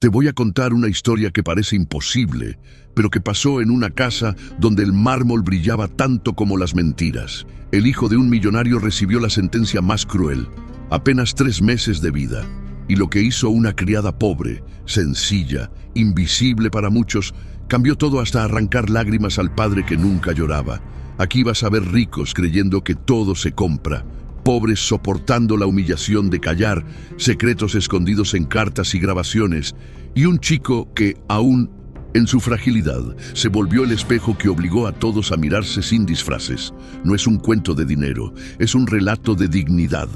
Te voy a contar una historia que parece imposible, pero que pasó en una casa donde el mármol brillaba tanto como las mentiras. El hijo de un millonario recibió la sentencia más cruel, apenas 3 meses de vida. Y lo que hizo una criada pobre, sencilla, invisible para muchos, cambió todo hasta arrancar lágrimas al padre que nunca lloraba. Aquí vas a ver ricos creyendo que todo se compra, pobres soportando la humillación de callar, secretos escondidos en cartas y grabaciones, y un chico que, aún en su fragilidad, se volvió el espejo que obligó a todos a mirarse sin disfraces. No es un cuento de dinero, es un relato de dignidad.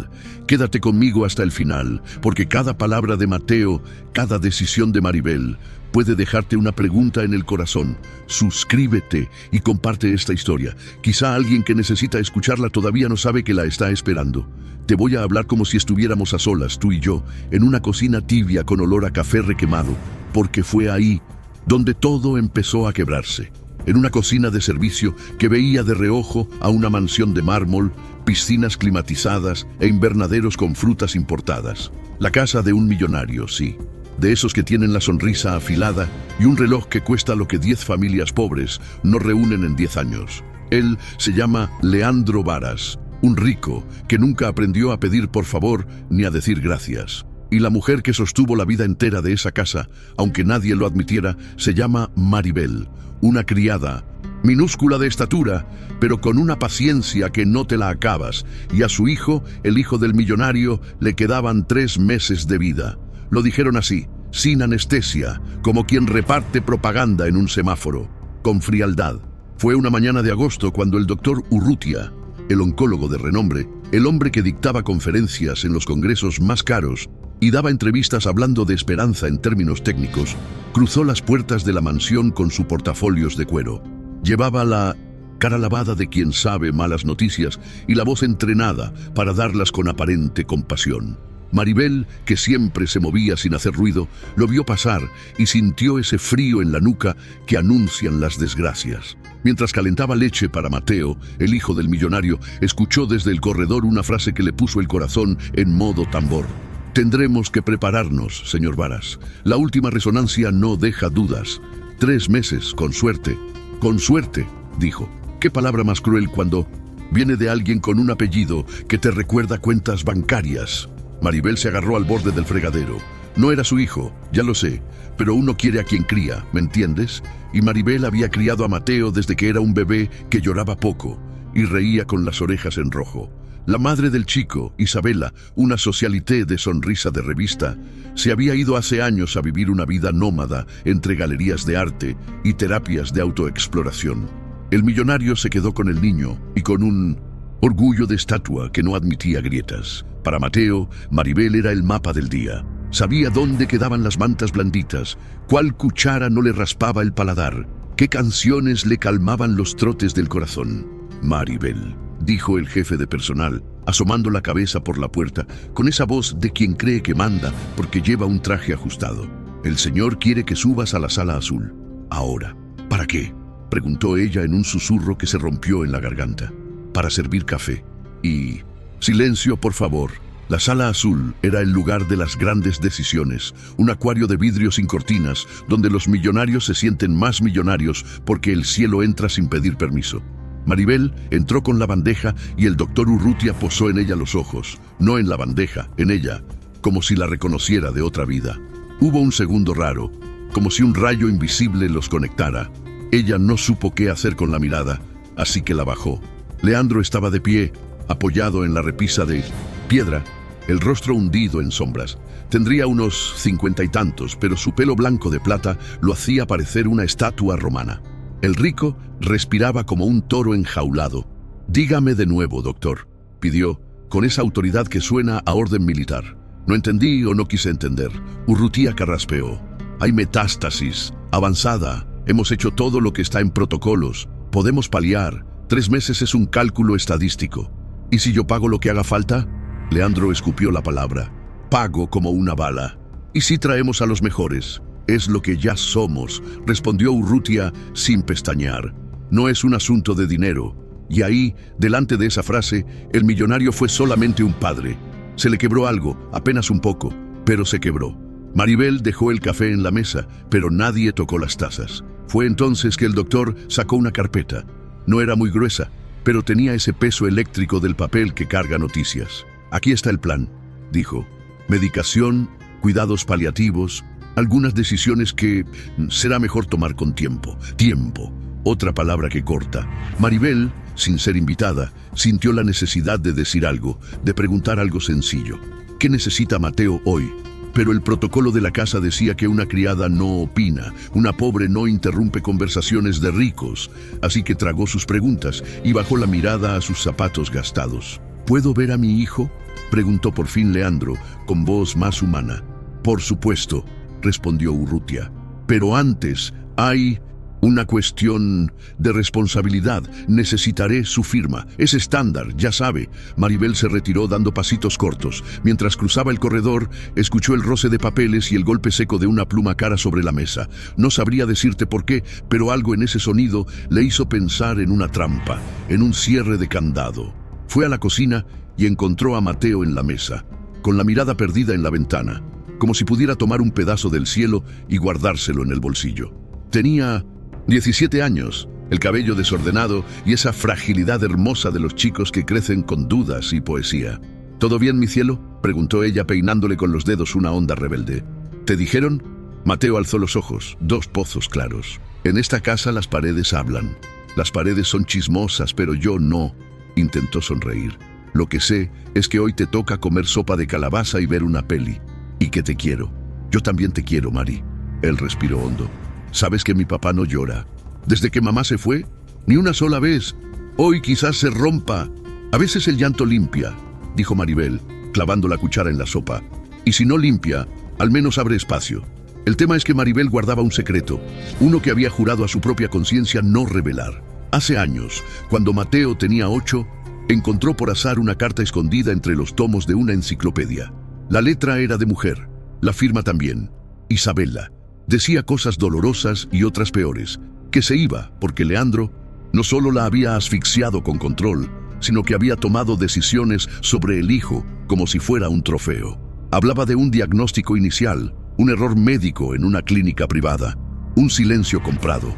Quédate conmigo hasta el final, porque cada palabra de Mateo, cada decisión de Maribel, puede dejarte una pregunta en el corazón. Suscríbete y comparte esta historia. Quizá alguien que necesita escucharla todavía no sabe que la está esperando. Te voy a hablar como si estuviéramos a solas, tú y yo, en una cocina tibia con olor a café requemado, porque fue ahí donde todo empezó a quebrarse. En una cocina de servicio que veía de reojo a una mansión de mármol, piscinas climatizadas e invernaderos con frutas importadas. La casa de un millonario, sí. De esos que tienen la sonrisa afilada y un reloj que cuesta lo que 10 familias pobres no reúnen en 10 años. Él se llama Leandro Varas, un rico que nunca aprendió a pedir por favor ni a decir gracias. Y la mujer que sostuvo la vida entera de esa casa, aunque nadie lo admitiera, se llama Maribel, una criada, minúscula de estatura, pero con una paciencia que no te la acabas, y a su hijo, el hijo del millonario, le quedaban 3 meses de vida. Lo dijeron así, sin anestesia, como quien reparte propaganda en un semáforo, con frialdad. Fue una mañana de agosto cuando el doctor Urrutia, el oncólogo de renombre, el hombre que dictaba conferencias en los congresos más caros y daba entrevistas hablando de esperanza en términos técnicos, cruzó las puertas de la mansión con su portafolios de cuero. Llevaba la cara lavada de quien sabe malas noticias y la voz entrenada para darlas con aparente compasión. Maribel, que siempre se movía sin hacer ruido, lo vio pasar y sintió ese frío en la nuca que anuncian las desgracias. Mientras calentaba leche para Mateo, el hijo del millonario, escuchó desde el corredor una frase que le puso el corazón en modo tambor. Tendremos que prepararnos, señor Varas. La última resonancia no deja dudas. 3 meses, con suerte. Con suerte, dijo. ¿Qué palabra más cruel cuando viene de alguien con un apellido que te recuerda cuentas bancarias? Maribel se agarró al borde del fregadero. No era su hijo, ya lo sé, pero uno quiere a quien cría, ¿me entiendes? Y Maribel había criado a Mateo desde que era un bebé que lloraba poco y reía con las orejas en rojo. La madre del chico, Isabela, una socialité de sonrisa de revista, se había ido hace años a vivir una vida nómada entre galerías de arte y terapias de autoexploración. El millonario se quedó con el niño y con un orgullo de estatua que no admitía grietas. Para Mateo, Maribel era el mapa del día. Sabía dónde quedaban las mantas blanditas, cuál cuchara no le raspaba el paladar, qué canciones le calmaban los trotes del corazón. Maribel, dijo el jefe de personal, asomando la cabeza por la puerta, con esa voz de quien cree que manda porque lleva un traje ajustado. El señor quiere que subas a la sala azul. Ahora. ¿Para qué?, preguntó ella en un susurro que se rompió en la garganta. Para servir café. Y... silencio, por favor. La sala azul era el lugar de las grandes decisiones, un acuario de vidrio sin cortinas, donde los millonarios se sienten más millonarios porque el cielo entra sin pedir permiso. Maribel entró con la bandeja y el doctor Urrutia posó en ella los ojos, no en la bandeja, en ella, como si la reconociera de otra vida. Hubo un segundo raro, como si un rayo invisible los conectara. Ella no supo qué hacer con la mirada, así que la bajó. Leandro estaba de pie, apoyado en la repisa de piedra, el rostro hundido en sombras. Tendría unos 50 y tantos, pero su pelo blanco de plata lo hacía parecer una estatua romana. El rico respiraba como un toro enjaulado. «Dígame de nuevo, doctor», pidió, con esa autoridad que suena a orden militar. «No entendí o no quise entender». Urrutia carraspeó. «Hay metástasis, avanzada. Hemos hecho todo lo que está en protocolos. Podemos paliar. 3 meses es un cálculo estadístico. ¿Y si yo pago lo que haga falta?» Leandro escupió la palabra. «Pago como una bala. ¿Y si traemos a los mejores?» «Es lo que ya somos», respondió Urrutia sin pestañear. «No es un asunto de dinero». Y ahí, delante de esa frase, el millonario fue solamente un padre. Se le quebró algo, apenas un poco, pero se quebró. Maribel dejó el café en la mesa, pero nadie tocó las tazas. Fue entonces que el doctor sacó una carpeta. No era muy gruesa, pero tenía ese peso eléctrico del papel que carga noticias. Aquí está el plan, dijo. Medicación, cuidados paliativos, algunas decisiones que será mejor tomar con tiempo. Tiempo, otra palabra que corta. Maribel, sin ser invitada, sintió la necesidad de decir algo, de preguntar algo sencillo. ¿Qué necesita Mateo hoy? Pero el protocolo de la casa decía que una criada no opina, una pobre no interrumpe conversaciones de ricos, así que tragó sus preguntas y bajó la mirada a sus zapatos gastados. ¿Puedo ver a mi hijo?, preguntó por fin Leandro, con voz más humana. Por supuesto, respondió Urrutia. Pero antes, hay una cuestión de responsabilidad. Necesitaré su firma. Es estándar, ya sabe. Maribel se retiró dando pasitos cortos. Mientras cruzaba el corredor, escuchó el roce de papeles y el golpe seco de una pluma cara sobre la mesa. No sabría decirte por qué, pero algo en ese sonido le hizo pensar en una trampa, en un cierre de candado. Fue a la cocina y encontró a Mateo en la mesa, con la mirada perdida en la ventana, como si pudiera tomar un pedazo del cielo y guardárselo en el bolsillo. Tenía 17 años, el cabello desordenado y esa fragilidad hermosa de los chicos que crecen con dudas y poesía. ¿Todo bien, mi cielo?, preguntó ella peinándole con los dedos una onda rebelde. ¿Te dijeron? Mateo alzó los ojos, dos pozos claros. En esta casa las paredes hablan. Las paredes son chismosas, pero yo no. Intentó sonreír. Lo que sé es que hoy te toca comer sopa de calabaza y ver una peli. Y que te quiero. Yo también te quiero, Mari. Él respiró hondo. Sabes que mi papá no llora. Desde que mamá se fue, ni una sola vez. Hoy quizás se rompa. A veces el llanto limpia, dijo Maribel, clavando la cuchara en la sopa. Y si no limpia, al menos abre espacio. El tema es que Maribel guardaba un secreto, uno que había jurado a su propia conciencia no revelar. Hace años, cuando Mateo tenía 8, encontró por azar una carta escondida entre los tomos de una enciclopedia. La letra era de mujer, la firma también, Isabela. Decía cosas dolorosas y otras peores, que se iba porque Leandro no solo la había asfixiado con control, sino que había tomado decisiones sobre el hijo como si fuera un trofeo. Hablaba de un diagnóstico inicial, un error médico en una clínica privada, un silencio comprado.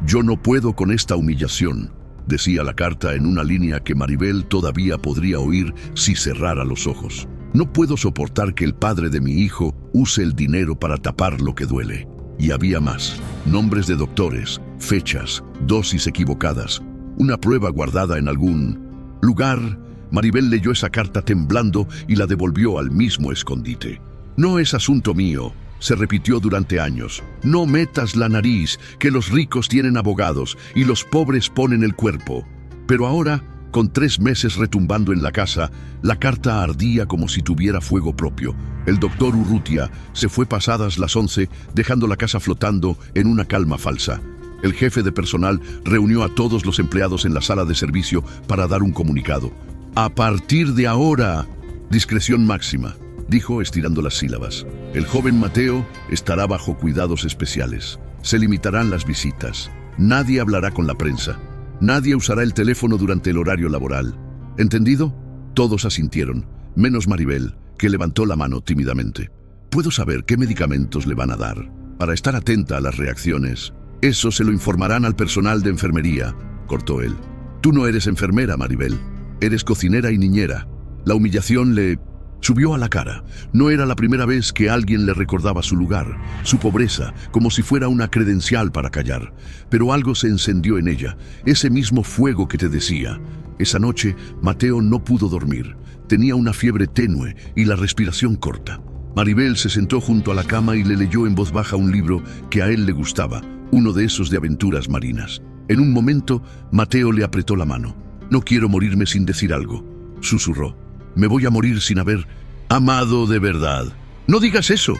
Yo no puedo con esta humillación, decía la carta en una línea que Maribel todavía podría oír si cerrara los ojos. No puedo soportar que el padre de mi hijo use el dinero para tapar lo que duele. Y había más, nombres de doctores, fechas, dosis equivocadas, una prueba guardada en algún lugar. Maribel leyó esa carta temblando y la devolvió al mismo escondite. No es asunto mío, se repitió durante años. No metas la nariz, que los ricos tienen abogados y los pobres ponen el cuerpo. Pero ahora, con 3 meses retumbando en la casa, la carta ardía como si tuviera fuego propio. El doctor Urrutia se fue pasadas las 11, dejando la casa flotando en una calma falsa. El jefe de personal reunió a todos los empleados en la sala de servicio para dar un comunicado. A partir de ahora, discreción máxima, dijo estirando las sílabas. El joven Mateo estará bajo cuidados especiales. Se limitarán las visitas. Nadie hablará con la prensa. Nadie usará el teléfono durante el horario laboral. ¿Entendido? Todos asintieron, menos Maribel, que levantó la mano tímidamente. ¿Puedo saber qué medicamentos le van a dar? Para estar atenta a las reacciones. Eso se lo informarán al personal de enfermería, cortó él. Tú no eres enfermera, Maribel. Eres cocinera y niñera. La humillación le subió a la cara. No era la primera vez que alguien le recordaba su lugar, su pobreza, como si fuera una credencial para callar. Pero algo se encendió en ella, ese mismo fuego que te decía. Esa noche, Mateo no pudo dormir. Tenía una fiebre tenue y la respiración corta. Maribel se sentó junto a la cama y le leyó en voz baja un libro que a él le gustaba, uno de esos de aventuras marinas. En un momento, Mateo le apretó la mano. No quiero morirme sin decir algo, susurró. Me voy a morir sin haber amado de verdad. No digas eso.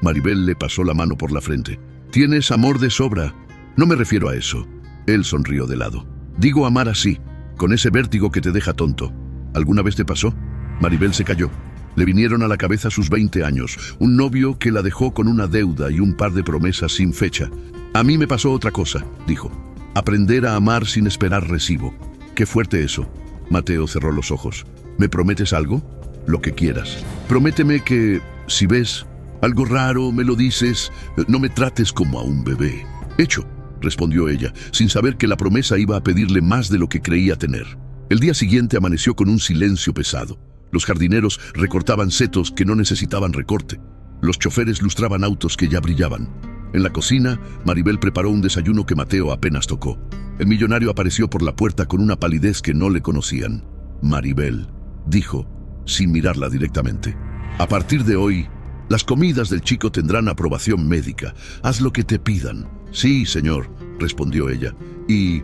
Maribel le pasó la mano por la frente. Tienes amor de sobra. No me refiero a eso. Él sonrió de lado. Digo amar así, con ese vértigo que te deja tonto. ¿Alguna vez te pasó? Maribel se calló. Le vinieron a la cabeza sus 20 años, un novio que la dejó con una deuda y un par de promesas sin fecha. A mí me pasó otra cosa, dijo. Aprender a amar sin esperar recibo. Qué fuerte eso. Mateo cerró los ojos. ¿Me prometes algo? Lo que quieras. Prométeme que, si ves Algo raro, me lo dices. No me trates como a un bebé. Hecho, respondió ella, sin saber que la promesa iba a pedirle más de lo que creía tener. El día siguiente amaneció con un silencio pesado. Los jardineros recortaban setos que no necesitaban recorte. Los choferes lustraban autos que ya brillaban. En la cocina, Maribel preparó un desayuno que Mateo apenas tocó. El millonario apareció por la puerta con una palidez que no le conocían. Maribel, dijo, sin mirarla directamente. A partir de hoy, las comidas del chico tendrán aprobación médica. Haz lo que te pidan. Sí, señor, respondió ella. Y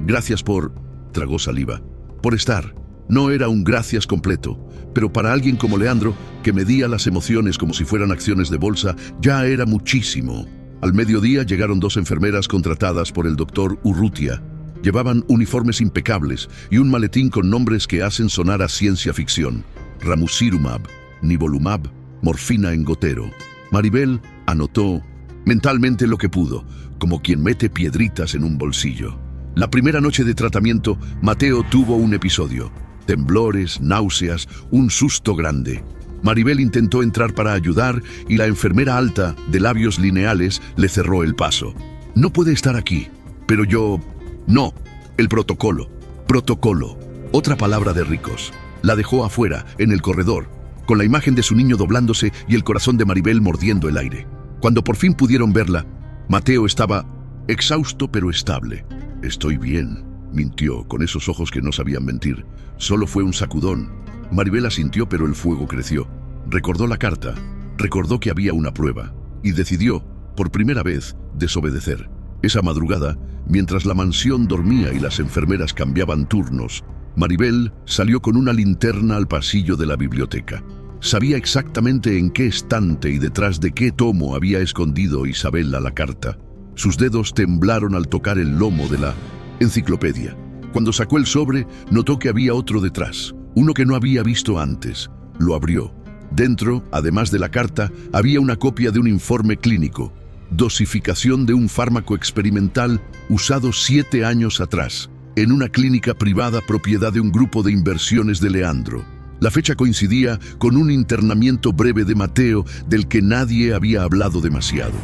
gracias por... tragó saliva. Por estar. No era un gracias completo, pero para alguien como Leandro, que medía las emociones como si fueran acciones de bolsa, ya era muchísimo. Al mediodía llegaron 2 enfermeras contratadas por el doctor Urrutia. Llevaban uniformes impecables y un maletín con nombres que hacen sonar a ciencia ficción. Ramucirumab, Nivolumab, morfina en gotero. Maribel anotó mentalmente lo que pudo, como quien mete piedritas en un bolsillo. La primera noche de tratamiento, Mateo tuvo un episodio. Temblores, náuseas, un susto grande. Maribel intentó entrar para ayudar y la enfermera alta, de labios lineales, le cerró el paso. No puede estar aquí, pero yo... No, el protocolo. Protocolo. Otra palabra de ricos. La dejó afuera, en el corredor, con la imagen de su niño doblándose y el corazón de Maribel mordiendo el aire. Cuando por fin pudieron verla, Mateo estaba exhausto pero estable. Estoy bien, mintió, con esos ojos que no sabían mentir. Solo fue un sacudón. Maribel asintió, pero el fuego creció. Recordó la carta, recordó que había una prueba, y decidió, por primera vez, desobedecer. Esa madrugada, mientras la mansión dormía y las enfermeras cambiaban turnos, Maribel salió con una linterna al pasillo de la biblioteca. Sabía exactamente en qué estante y detrás de qué tomo había escondido Isabela la carta. Sus dedos temblaron al tocar el lomo de la enciclopedia. Cuando sacó el sobre, notó que había otro detrás, uno que no había visto antes. Lo abrió. Dentro, además de la carta, había una copia de un informe clínico. Dosificación de un fármaco experimental usado 7 años atrás, en una clínica privada propiedad de un grupo de inversiones de Leandro. La fecha coincidía con un internamiento breve de Mateo del que nadie había hablado demasiado.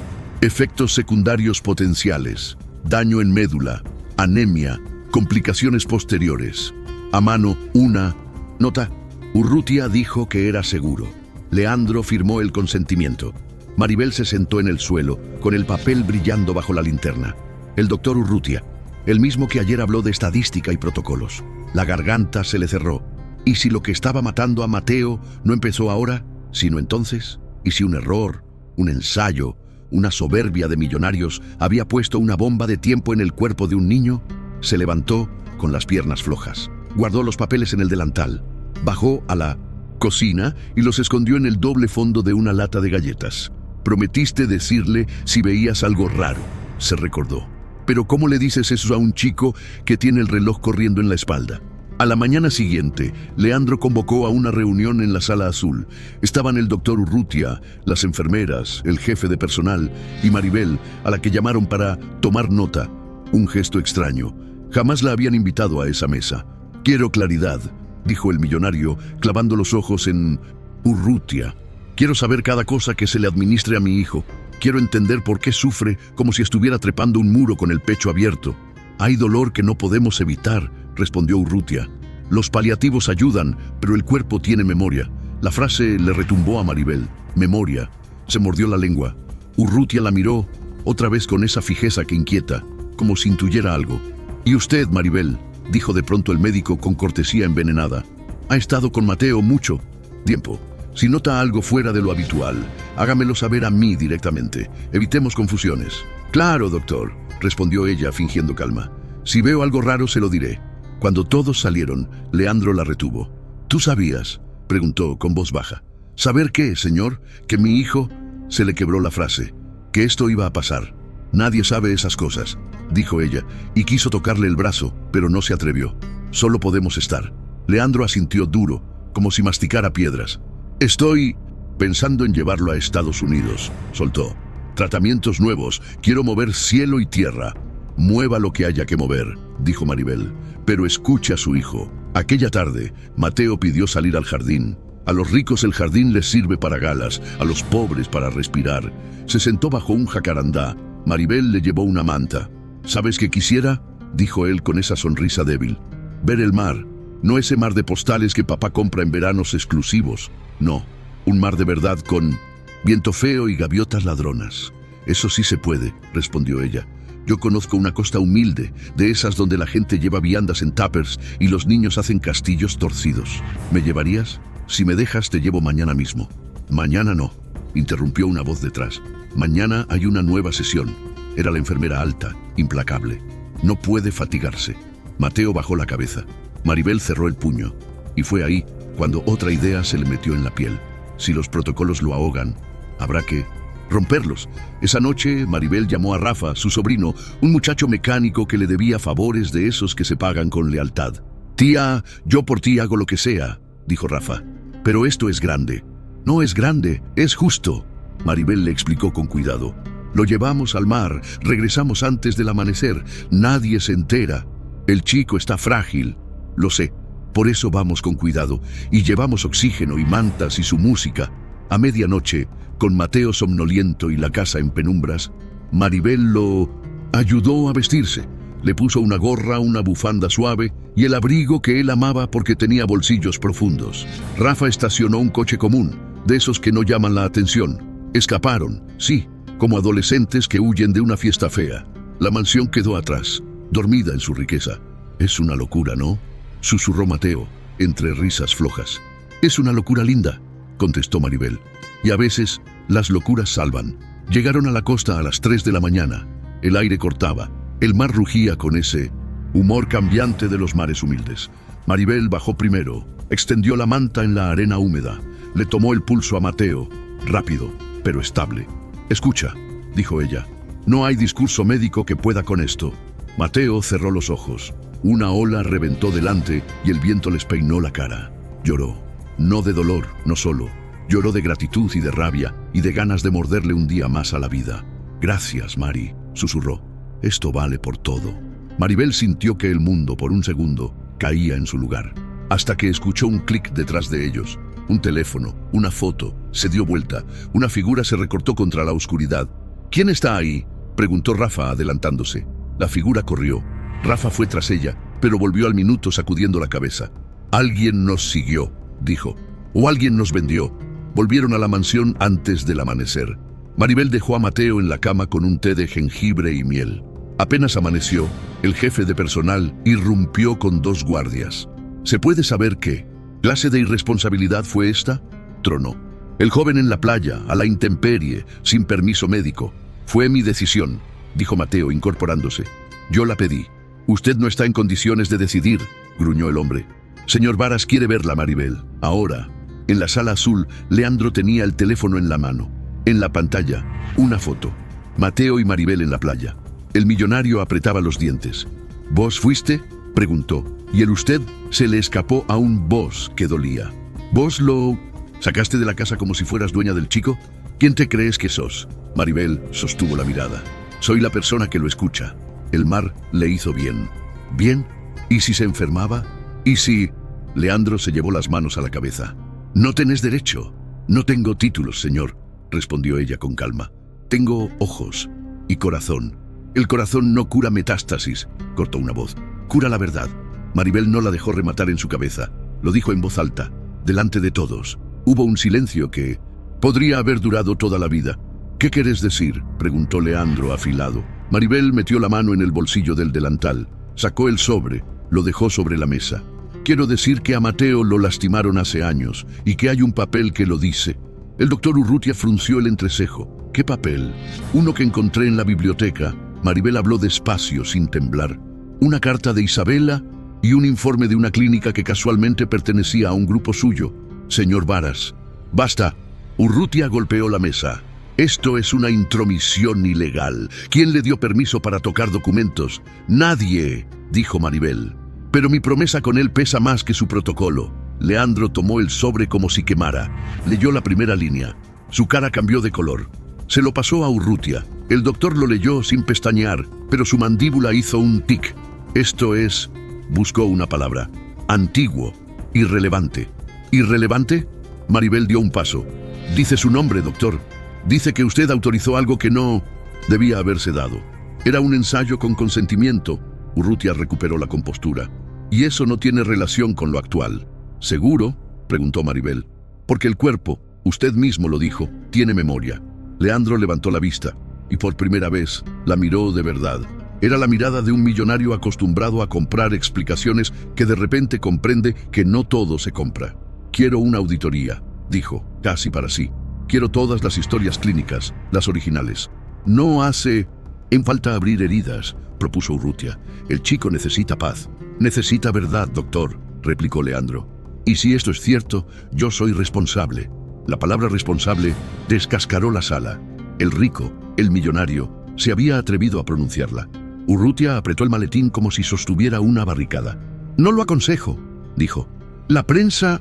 Efectos secundarios potenciales, daño en médula, anemia, complicaciones posteriores. A mano, una nota. Urrutia dijo que era seguro. Leandro firmó el consentimiento. Maribel se sentó en el suelo, con el papel brillando bajo la linterna. El doctor Urrutia, el mismo que ayer habló de estadística y protocolos. La garganta se le cerró. ¿Y si lo que estaba matando a Mateo no empezó ahora, sino entonces? ¿Y si un error, un ensayo, una soberbia de millonarios había puesto una bomba de tiempo en el cuerpo de un niño? Se levantó con las piernas flojas. Guardó los papeles en el delantal. Bajó a la cocina y los escondió en el doble fondo de una lata de galletas. Prometiste decirle si veías algo raro, se recordó. Pero ¿cómo le dices eso a un chico que tiene el reloj corriendo en la espalda? A la mañana siguiente, Leandro convocó a una reunión en la sala azul. Estaban el doctor Urrutia, las enfermeras, el jefe de personal y Maribel, a la que llamaron para tomar nota. Un gesto extraño. Jamás la habían invitado a esa mesa. Quiero claridad, dijo el millonario, clavando los ojos en Urrutia. Quiero saber cada cosa que se le administre a mi hijo. Quiero entender por qué sufre como si estuviera trepando un muro con el pecho abierto. Hay dolor que no podemos evitar, respondió Urrutia. Los paliativos ayudan, pero el cuerpo tiene memoria. La frase le retumbó a Maribel. Memoria. Se mordió la lengua. Urrutia la miró, otra vez con esa fijeza que inquieta, como si intuyera algo. ¿Y usted, Maribel?, dijo de pronto el médico con cortesía envenenada. Ha estado con Mateo mucho tiempo. Si nota algo fuera de lo habitual, hágamelo saber a mí directamente. Evitemos confusiones. Claro, doctor, respondió ella fingiendo calma. Si veo algo raro se lo diré. Cuando todos salieron, Leandro la retuvo. ¿Tú sabías?, preguntó con voz baja. ¿Saber qué, señor? Que mi hijo... Se le quebró la frase. Que esto iba a pasar. Nadie sabe esas cosas, dijo ella, y quiso tocarle el brazo, pero no se atrevió. Solo podemos estar. Leandro asintió duro, como si masticara piedras. Estoy pensando en llevarlo a Estados Unidos, soltó. Tratamientos nuevos, quiero mover cielo y tierra. Mueva lo que haya que mover, dijo Maribel, pero escuche a su hijo. Aquella tarde, Mateo pidió salir al jardín. A los ricos el jardín les sirve para galas, a los pobres para respirar. Se sentó bajo un jacarandá. Maribel le llevó una manta. ¿Sabes qué quisiera?, dijo él con esa sonrisa débil. Ver el mar. No ese mar de postales que papá compra en veranos exclusivos. No, un mar de verdad con viento feo y gaviotas ladronas. Eso sí se puede, respondió ella. Yo conozco una costa humilde, de esas donde la gente lleva viandas en tuppers y los niños hacen castillos torcidos. ¿Me llevarías? Si me dejas, te llevo mañana mismo. Mañana no, interrumpió una voz detrás. Mañana hay una nueva sesión. Era la enfermera alta, implacable. No puede fatigarse. Mateo bajó la cabeza. Maribel cerró el puño. Y fue ahí cuando otra idea se le metió en la piel. Si los protocolos lo ahogan, habrá que romperlos. Esa noche Maribel llamó a Rafa, su sobrino, un muchacho mecánico que le debía favores de esos que se pagan con lealtad. Tía, yo por ti hago lo que sea, dijo Rafa. Pero esto es grande. No es grande, es justo. Maribel le explicó con cuidado. Lo llevamos al mar, regresamos antes del amanecer. Nadie se entera. El chico está frágil. Lo sé. Por eso vamos con cuidado. Y llevamos oxígeno y mantas y su música. A medianoche, con Mateo somnoliento y la casa en penumbras, Maribel lo ayudó a vestirse. Le puso una gorra, una bufanda suave y el abrigo que él amaba porque tenía bolsillos profundos. Rafa estacionó un coche común, de esos que no llaman la atención. Escaparon, sí, como adolescentes que huyen de una fiesta fea. La mansión quedó atrás, dormida en su riqueza. Es una locura, ¿no?, susurró Mateo, entre risas flojas. Es una locura linda, contestó Maribel. Y a veces, las locuras salvan. Llegaron a la costa a las 3 de la mañana. El aire cortaba. El mar rugía con ese humor cambiante de los mares humildes. Maribel bajó primero, extendió la manta en la arena húmeda. Le tomó el pulso a Mateo, rápido, pero estable. Escucha, dijo ella. No hay discurso médico que pueda con esto. Mateo cerró los ojos. Una ola reventó delante y el viento les peinó la cara. Lloró. No de dolor, no solo. Lloró de gratitud y de rabia y de ganas de morderle un día más a la vida. Gracias, Mari, susurró. Esto vale por todo. Maribel sintió que el mundo, por un segundo, caía en su lugar. Hasta que escuchó un clic detrás de ellos. Un teléfono, una foto, se dio vuelta. Una figura se recortó contra la oscuridad. ¿Quién está ahí?, preguntó Rafa adelantándose. La figura corrió. Rafa fue tras ella, pero volvió al minuto sacudiendo la cabeza. Alguien nos siguió, dijo. O alguien nos vendió. Volvieron a la mansión antes del amanecer. Maribel dejó a Mateo en la cama con un té de jengibre y miel. Apenas amaneció, el jefe de personal irrumpió con 2 guardias. ¿Se puede saber qué clase de irresponsabilidad fue esta?, tronó. El joven en la playa, a la intemperie, sin permiso médico. Fue mi decisión, dijo Mateo incorporándose. Yo la pedí. Usted no está en condiciones de decidir, gruñó el hombre. Señor Varas quiere verla, Maribel. Ahora. En la sala azul, Leandro tenía el teléfono en la mano. En la pantalla, una foto. Mateo y Maribel en la playa. El millonario apretaba los dientes. ¿Vos fuiste?, preguntó. Y el usted se le escapó a un vos que dolía. ¿Vos lo sacaste de la casa como si fueras dueña del chico? ¿Quién te crees que sos? Maribel sostuvo la mirada. Soy la persona que lo escucha. El mar le hizo bien. ¿Bien? ¿Y si se enfermaba? ¿Y si...? Leandro se llevó las manos a la cabeza. No tenés derecho. No tengo títulos, señor, respondió ella con calma. Tengo ojos y corazón. El corazón no cura metástasis, cortó una voz. Cura la verdad. Maribel no la dejó rematar en su cabeza. Lo dijo en voz alta, delante de todos. Hubo un silencio que podría haber durado toda la vida. ¿Qué querés decir?, preguntó Leandro afilado. Maribel metió la mano en el bolsillo del delantal, sacó el sobre, lo dejó sobre la mesa. Quiero decir que a Mateo lo lastimaron hace años y que hay un papel que lo dice. El doctor Urrutia frunció el entrecejo. ¿Qué papel? Uno que encontré en la biblioteca. Maribel habló despacio, sin temblar. Una carta de Isabela y un informe de una clínica que casualmente pertenecía a un grupo suyo. Señor Varas. Basta. Urrutia golpeó la mesa. Esto es una intromisión ilegal. ¿Quién le dio permiso para tocar documentos? Nadie, dijo Maribel. Pero mi promesa con él pesa más que su protocolo. Leandro tomó el sobre como si quemara. Leyó la primera línea. Su cara cambió de color. Se lo pasó a Urrutia. El doctor lo leyó sin pestañear, pero su mandíbula hizo un tic. Esto es... Buscó una palabra. Antiguo. Irrelevante. ¿Irrelevante? Maribel dio un paso. Dice su nombre, doctor. Dice que usted autorizó algo que no debía haberse dado. Era un ensayo con consentimiento. Urrutia recuperó la compostura. Y eso no tiene relación con lo actual. ¿Seguro?, preguntó Maribel. Porque el cuerpo, usted mismo lo dijo, tiene memoria. Leandro levantó la vista y por primera vez la miró de verdad. Era la mirada de un millonario acostumbrado a comprar explicaciones que de repente comprende que no todo se compra. Quiero una auditoría, dijo, casi para sí. Quiero todas las historias clínicas, las originales. No hace en falta abrir heridas, propuso Urrutia. El chico necesita paz. Necesita verdad, doctor, replicó Leandro. Y si esto es cierto, yo soy responsable. La palabra responsable descascaró la sala. El rico, el millonario, se había atrevido a pronunciarla. Urrutia apretó el maletín como si sostuviera una barricada. No lo aconsejo, dijo. La prensa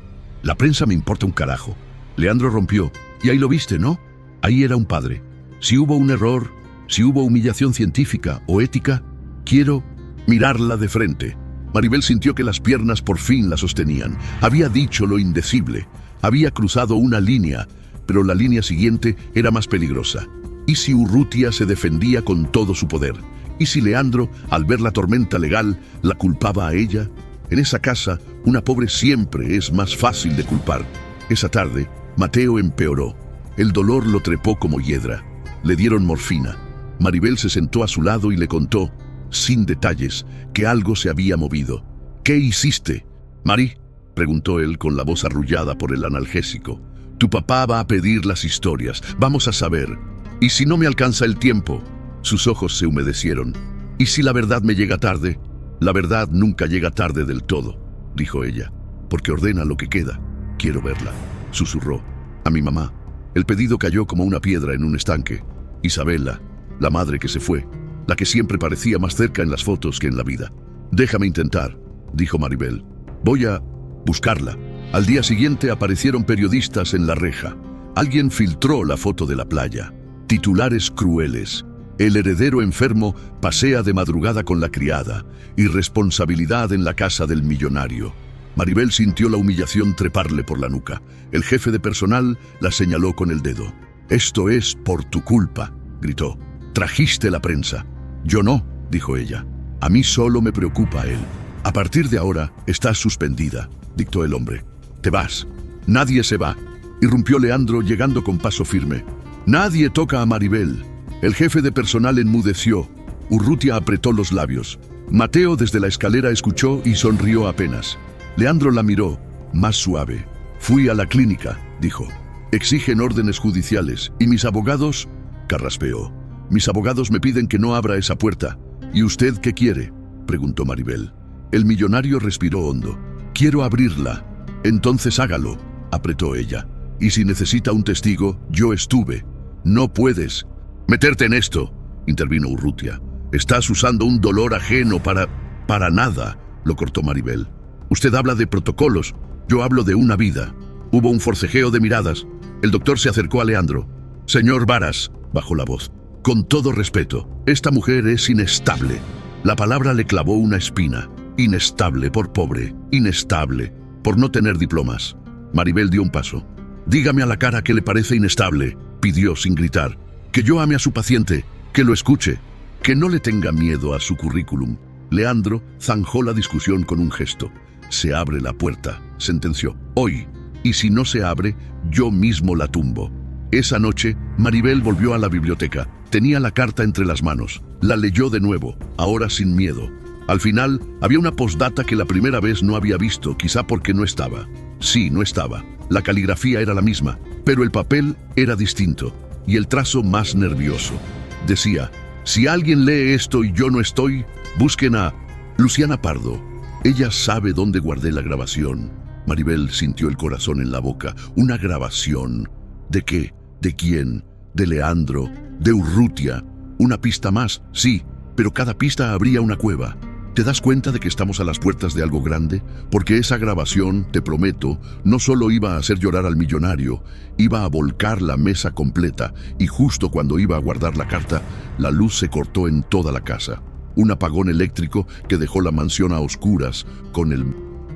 me importa un carajo. Leandro rompió. Y ahí lo viste, ¿no? Ahí era un padre. Si hubo un error, si hubo humillación científica o ética, quiero mirarla de frente. Maribel sintió que las piernas por fin la sostenían. Había dicho lo indecible. Había cruzado una línea, pero la línea siguiente era más peligrosa. ¿Y si Urrutia se defendía con todo su poder? ¿Y si Leandro, al ver la tormenta legal, la culpaba a ella? En esa casa, una pobre siempre es más fácil de culpar. Esa tarde, Mateo empeoró. El dolor lo trepó como hiedra. Le dieron morfina. Maribel se sentó a su lado y le contó, sin detalles, que algo se había movido. ¿Qué hiciste? Mari, preguntó él con la voz arrullada por el analgésico. Tu papá va a pedir las historias. Vamos a saber. ¿Y si no me alcanza el tiempo? Sus ojos se humedecieron. ¿Y si la verdad me llega tarde? La verdad nunca llega tarde del todo, dijo ella, porque ordena lo que queda. Quiero verla, susurró. A mi mamá. El pedido cayó como una piedra en un estanque. Isabela, la madre que se fue, la que siempre parecía más cerca en las fotos que en la vida. Déjame intentar, dijo Maribel. Voy a buscarla. Al día siguiente aparecieron periodistas en la reja. Alguien filtró la foto de la playa. Titulares crueles. El heredero enfermo pasea de madrugada con la criada. Irresponsabilidad en la casa del millonario. Maribel sintió la humillación treparle por la nuca. El jefe de personal la señaló con el dedo. Esto es por tu culpa, gritó. Trajiste la prensa. Yo no, dijo ella. A mí solo me preocupa él. A partir de ahora estás suspendida, dictó el hombre. Te vas. Nadie se va, irrumpió Leandro llegando con paso firme. Nadie toca a Maribel. El jefe de personal enmudeció. Urrutia apretó los labios. Mateo desde la escalera escuchó y sonrió apenas. Leandro la miró, más suave. Fui a la clínica, dijo. Exigen órdenes judiciales. ¿Y mis abogados? Carraspeó. Mis abogados me piden que no abra esa puerta. ¿Y usted qué quiere? Preguntó Maribel. El millonario respiró hondo. Quiero abrirla. Entonces hágalo, apretó ella. Y si necesita un testigo, yo estuve. No puedes meterte en esto, intervino Urrutia. Estás usando un dolor ajeno para nada, lo cortó Maribel. Usted habla de protocolos, yo hablo de una vida. Hubo un forcejeo de miradas. El doctor se acercó a Leandro. Señor Varas, bajó la voz. Con todo respeto, esta mujer es inestable. La palabra le clavó una espina. Inestable por pobre, inestable por no tener diplomas. Maribel dio un paso. Dígame a la cara que le parece inestable, pidió sin gritar. Que yo ame a su paciente, que lo escuche, que no le tenga miedo a su currículum. Leandro zanjó la discusión con un gesto. Se abre la puerta, sentenció. Hoy, y si no se abre, yo mismo la tumbo. Esa noche, Maribel volvió a la biblioteca. Tenía la carta entre las manos. La leyó de nuevo, ahora sin miedo. Al final, había una postdata que la primera vez no había visto, quizá porque no estaba. Sí, no estaba. La caligrafía era la misma, pero el papel era distinto, y el trazo más nervioso. Decía, si alguien lee esto y yo no estoy, busquen a Luciana Pardo. Ella sabe dónde guardé la grabación. Maribel sintió el corazón en la boca. ¿Una grabación? ¿De qué? ¿De quién? ¿De Leandro? ¿De Urrutia? ¿Una pista más? Sí, pero cada pista abría una cueva. ¿Te das cuenta de que estamos a las puertas de algo grande? Porque esa grabación, te prometo, no solo iba a hacer llorar al millonario, iba a volcar la mesa completa, y justo cuando iba a guardar la carta, la luz se cortó en toda la casa. Un apagón eléctrico que dejó la mansión a oscuras, con el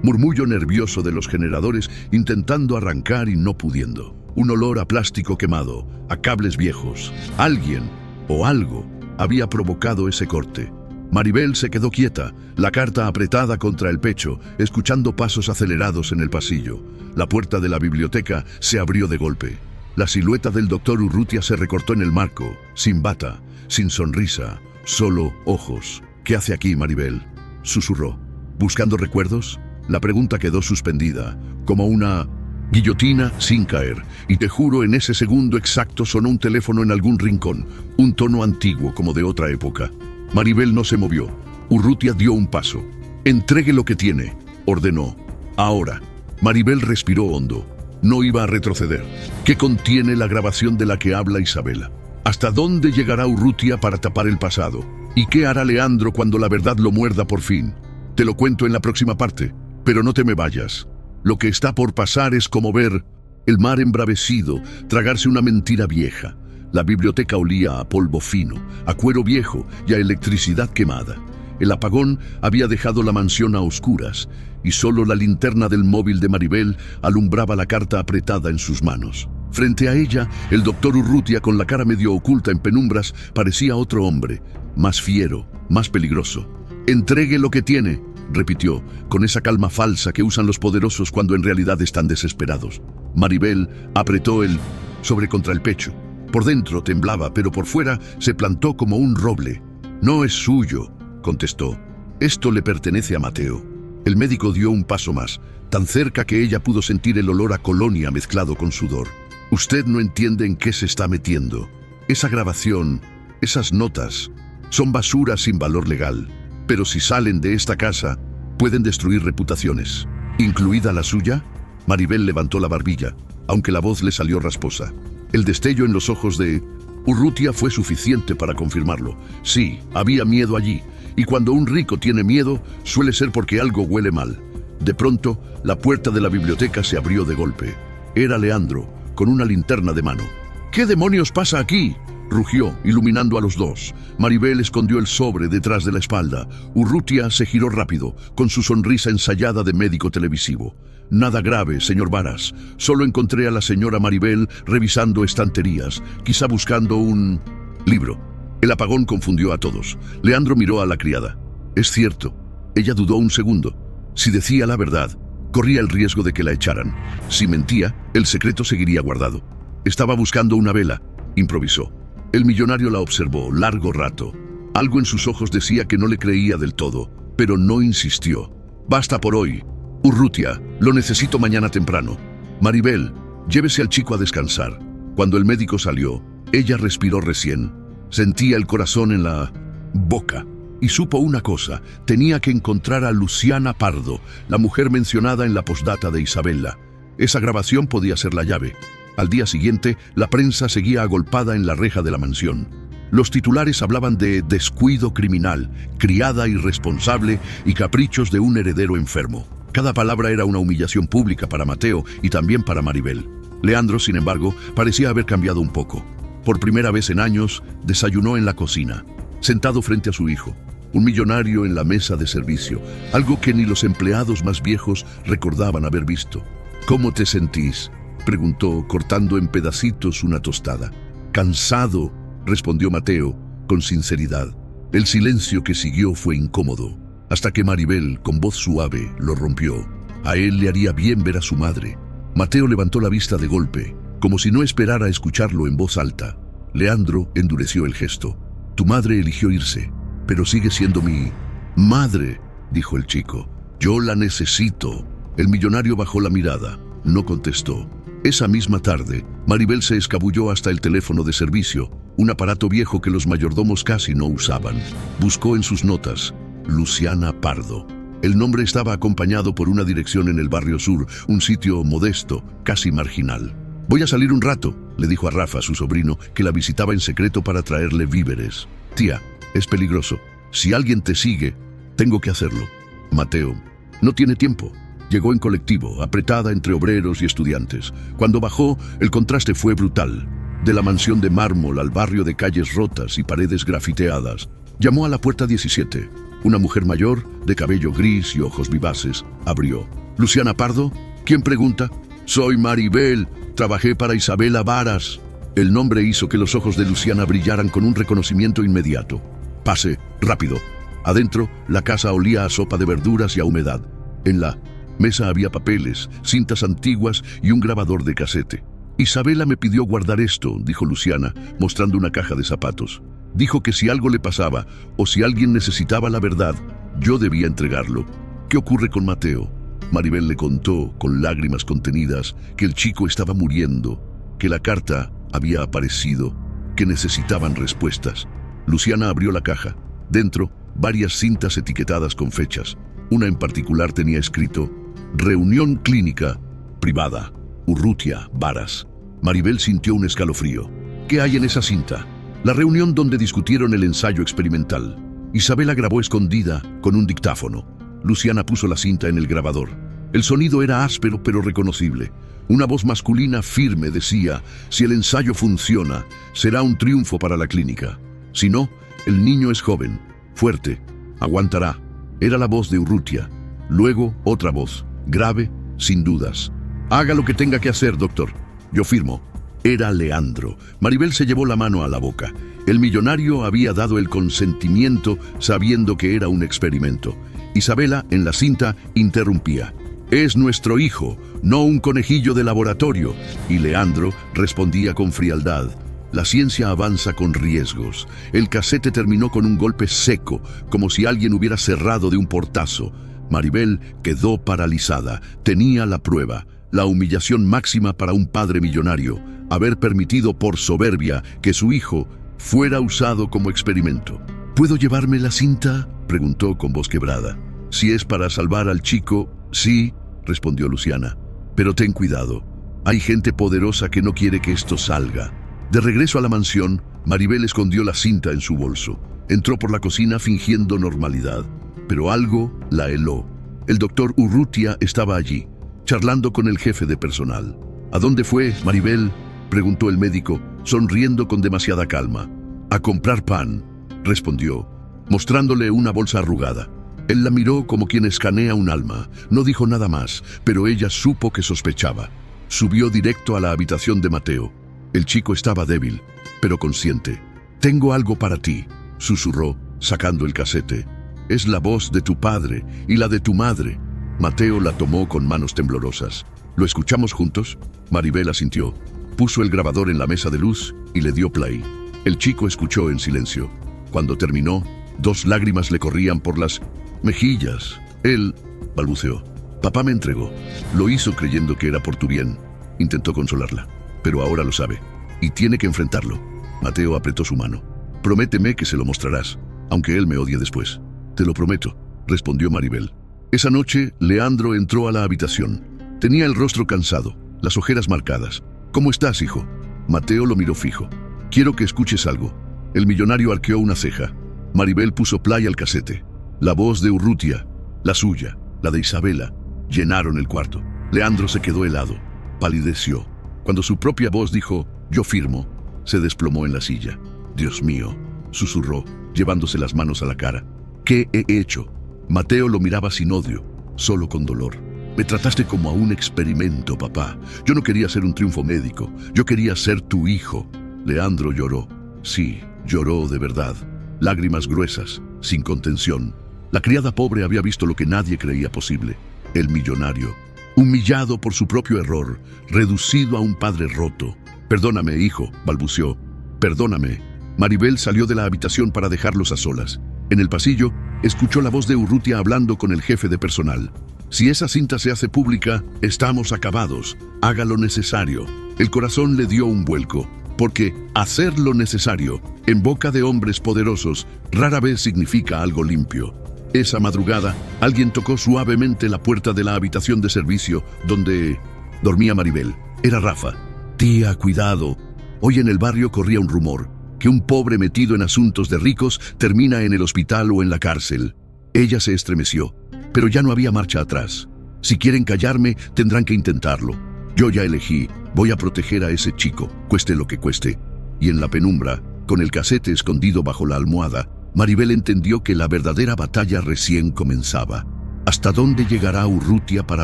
Murmullo nervioso de los generadores intentando arrancar y no pudiendo. Un olor a plástico quemado, a cables viejos. Alguien o algo había provocado ese corte. Maribel se quedó quieta, la carta apretada contra el pecho, escuchando pasos acelerados en el pasillo. La puerta de la biblioteca se abrió de golpe. La silueta del doctor Urrutia se recortó en el marco, sin bata, sin sonrisa, solo ojos. «¿Qué hace aquí, Maribel?», susurró. «¿Buscando recuerdos?». La pregunta quedó suspendida, como una guillotina sin caer, y te juro, en ese segundo exacto sonó un teléfono en algún rincón, un tono antiguo como de otra época. Maribel no se movió. Urrutia dio un paso. «Entregue lo que tiene», ordenó. «Ahora». Maribel respiró hondo. No iba a retroceder. ¿Qué contiene la grabación de la que habla Isabela? ¿Hasta dónde llegará Urrutia para tapar el pasado? ¿Y qué hará Leandro cuando la verdad lo muerda por fin? Te lo cuento en la próxima parte, pero no te me vayas. Lo que está por pasar es como ver el mar embravecido, tragarse una mentira vieja. La biblioteca olía a polvo fino, a cuero viejo y a electricidad quemada. El apagón había dejado la mansión a oscuras y solo la linterna del móvil de Maribel alumbraba la carta apretada en sus manos. Frente a ella, el doctor Urrutia, con la cara medio oculta en penumbras, parecía otro hombre, más fiero, más peligroso. «Entregue lo que tiene», repitió, con esa calma falsa que usan los poderosos cuando en realidad están desesperados. Maribel apretó el sobre contra el pecho. Por dentro temblaba, pero por fuera se plantó como un roble. «No es suyo», contestó. «Esto le pertenece a Mateo». El médico dio un paso más, tan cerca que ella pudo sentir el olor a colonia mezclado con sudor. «Usted no entiende en qué se está metiendo. Esa grabación, esas notas, son basura sin valor legal. Pero si salen de esta casa, pueden destruir reputaciones. ¿Incluida la suya?». Maribel levantó la barbilla, aunque la voz le salió rasposa. El destello en los ojos de Urrutia fue suficiente para confirmarlo. Sí, había miedo allí, y cuando un rico tiene miedo, suele ser porque algo huele mal. De pronto, la puerta de la biblioteca se abrió de golpe. Era Leandro, con una linterna de mano. «¿Qué demonios pasa aquí?», rugió, iluminando a los dos. Maribel escondió el sobre detrás de la espalda. Urrutia se giró rápido, con su sonrisa ensayada de médico televisivo. «Nada grave, señor Varas. Solo encontré a la señora Maribel revisando estanterías, quizá buscando un libro». El apagón confundió a todos. Leandro miró a la criada. «Es cierto». Ella dudó un segundo. Si decía la verdad, corría el riesgo de que la echaran. Si mentía, el secreto seguiría guardado. «Estaba buscando una vela», improvisó. El millonario la observó largo rato. Algo en sus ojos decía que no le creía del todo, pero no insistió. «Basta por hoy. Urrutia, lo necesito mañana temprano. Maribel, llévese al chico a descansar». Cuando el médico salió, ella respiró recién. Sentía el corazón en la boca y supo una cosa: tenía que encontrar a Luciana Pardo, la mujer mencionada en la postdata de Isabela. Esa grabación podía ser la llave. Al día siguiente, la prensa seguía agolpada en la reja de la mansión. Los titulares hablaban de descuido criminal, criada irresponsable y caprichos de un heredero enfermo. Cada palabra era una humillación pública para Mateo y también para Maribel. Leandro, sin embargo, parecía haber cambiado un poco. Por primera vez en años, desayunó en la cocina, sentado frente a su hijo, un millonario en la mesa de servicio, algo que ni los empleados más viejos recordaban haber visto. «¿Cómo te sentís?», preguntó, cortando en pedacitos una tostada. «Cansado», respondió Mateo, con sinceridad. El silencio que siguió fue incómodo, hasta que Maribel, con voz suave, lo rompió. A él le haría bien ver a su madre. Mateo levantó la vista de golpe, como si no esperara escucharlo en voz alta. Leandro endureció el gesto. «Tu madre eligió irse, pero sigue siendo mi madre», dijo el chico. «Yo la necesito». El millonario bajó la mirada. No contestó. Esa misma tarde, Maribel se escabulló hasta el teléfono de servicio, un aparato viejo que los mayordomos casi no usaban. Buscó en sus notas Luciana Pardo. El nombre estaba acompañado por una dirección en el barrio sur, un sitio modesto, casi marginal. «Voy a salir un rato», le dijo a Rafa, su sobrino, que la visitaba en secreto para traerle víveres. «Tía, es peligroso. Si alguien te sigue, tengo que hacerlo». Mateo no tiene tiempo. Llegó en colectivo, apretada entre obreros y estudiantes. Cuando bajó, el contraste fue brutal. De la mansión de mármol al barrio de calles rotas y paredes grafiteadas. Llamó a la puerta 17. Una mujer mayor, de cabello gris y ojos vivaces, abrió. «¿Luciana Pardo? ¿Quién pregunta?» «Soy Maribel. Trabajé para Isabela Varas». El nombre hizo que los ojos de Luciana brillaran con un reconocimiento inmediato. «Pase, rápido». Adentro, la casa olía a sopa de verduras y a humedad. En la mesa había papeles, cintas antiguas y un grabador de casete. «Isabela me pidió guardar esto», dijo Luciana, mostrando una caja de zapatos. «Dijo que si algo le pasaba o si alguien necesitaba la verdad, yo debía entregarlo. ¿Qué ocurre con Mateo?» Maribel le contó, con lágrimas contenidas, que el chico estaba muriendo, que la carta había aparecido, que necesitaban respuestas. Luciana abrió la caja. Dentro, varias cintas etiquetadas con fechas. Una en particular tenía escrito: «Reunión clínica privada, Urrutia, Varas». Maribel sintió un escalofrío. «¿Qué hay en esa cinta?» «La reunión donde discutieron el ensayo experimental». Isabela grabó escondida con un dictáfono. Luciana puso la cinta en el grabador. El sonido era áspero pero reconocible. Una voz masculina firme decía: «Si el ensayo funciona, será un triunfo para la clínica. Si no, el niño es joven, fuerte, aguantará». Era la voz de Urrutia. Luego, otra voz, grave, sin dudas: «Haga lo que tenga que hacer, doctor. Yo firmo». Era Leandro. Maribel se llevó la mano a la boca. El millonario había dado el consentimiento sabiendo que era un experimento. Isabela, en la cinta, interrumpía: «Es nuestro hijo, no un conejillo de laboratorio». Y Leandro respondía con frialdad: «La ciencia avanza con riesgos». El casete terminó con un golpe seco, como si alguien hubiera cerrado de un portazo. Maribel quedó paralizada. Tenía la prueba, la humillación máxima para un padre millonario: haber permitido por soberbia que su hijo fuera usado como experimento. «¿Puedo llevarme la cinta?», preguntó con voz quebrada. «Si es para salvar al chico, sí», respondió Luciana. «Pero ten cuidado. Hay gente poderosa que no quiere que esto salga». De regreso a la mansión, Maribel escondió la cinta en su bolso. Entró por la cocina fingiendo normalidad. Pero algo la heló. El doctor Urrutia estaba allí, charlando con el jefe de personal. «¿A dónde fue, Maribel?», preguntó el médico, sonriendo con demasiada calma. «A comprar pan», respondió, mostrándole una bolsa arrugada. Él la miró como quien escanea un alma. No dijo nada más, pero ella supo que sospechaba. Subió directo a la habitación de Mateo. El chico estaba débil, pero consciente. «Tengo algo para ti», susurró, sacando el casete. «Es la voz de tu padre y la de tu madre». Mateo la tomó con manos temblorosas. «¿Lo escuchamos juntos?». Maribel asintió. Puso el grabador en la mesa de luz y le dio play. El chico escuchó en silencio. Cuando terminó, 2 lágrimas le corrían por las mejillas. Él balbuceó: «Papá me entregó. Lo hizo creyendo que era por tu bien». Intentó consolarla. «Pero ahora lo sabe y tiene que enfrentarlo». Mateo apretó su mano. «Prométeme que se lo mostrarás, aunque él me odie después». «Te lo prometo», respondió Maribel. Esa noche, Leandro entró a la habitación. Tenía el rostro cansado, las ojeras marcadas. «¿Cómo estás, hijo?». Mateo lo miró fijo. «Quiero que escuches algo». El millonario arqueó una ceja. Maribel puso play al casete. La voz de Urrutia, la suya, la de Isabela, llenaron el cuarto. Leandro se quedó helado, palideció. Cuando su propia voz dijo: «Yo firmo», se desplomó en la silla. «Dios mío», susurró, llevándose las manos a la cara. «¿Qué he hecho?». Mateo lo miraba sin odio, solo con dolor. «Me trataste como a un experimento, papá. Yo no quería ser un triunfo médico. Yo quería ser tu hijo». Leandro lloró. Sí, lloró de verdad. Lágrimas gruesas, sin contención. La criada pobre había visto lo que nadie creía posible. El millonario, humillado por su propio error, reducido a un padre roto. «Perdóname, hijo», balbuceó. «Perdóname». Maribel salió de la habitación para dejarlos a solas. En el pasillo, escuchó la voz de Urrutia hablando con el jefe de personal. «Si esa cinta se hace pública, estamos acabados. Haga lo necesario». El corazón le dio un vuelco, porque hacer lo necesario, en boca de hombres poderosos, rara vez significa algo limpio. Esa madrugada, alguien tocó suavemente la puerta de la habitación de servicio donde dormía Maribel. Era Rafa. «Tía, cuidado». Hoy en el barrio corría un rumor, que un pobre metido en asuntos de ricos termina en el hospital o en la cárcel. Ella se estremeció, pero ya no había marcha atrás. «Si quieren callarme, tendrán que intentarlo. Yo ya elegí, voy a proteger a ese chico, cueste lo que cueste». Y en la penumbra, con el casete escondido bajo la almohada, Maribel entendió que la verdadera batalla recién comenzaba. ¿Hasta dónde llegará Urrutia para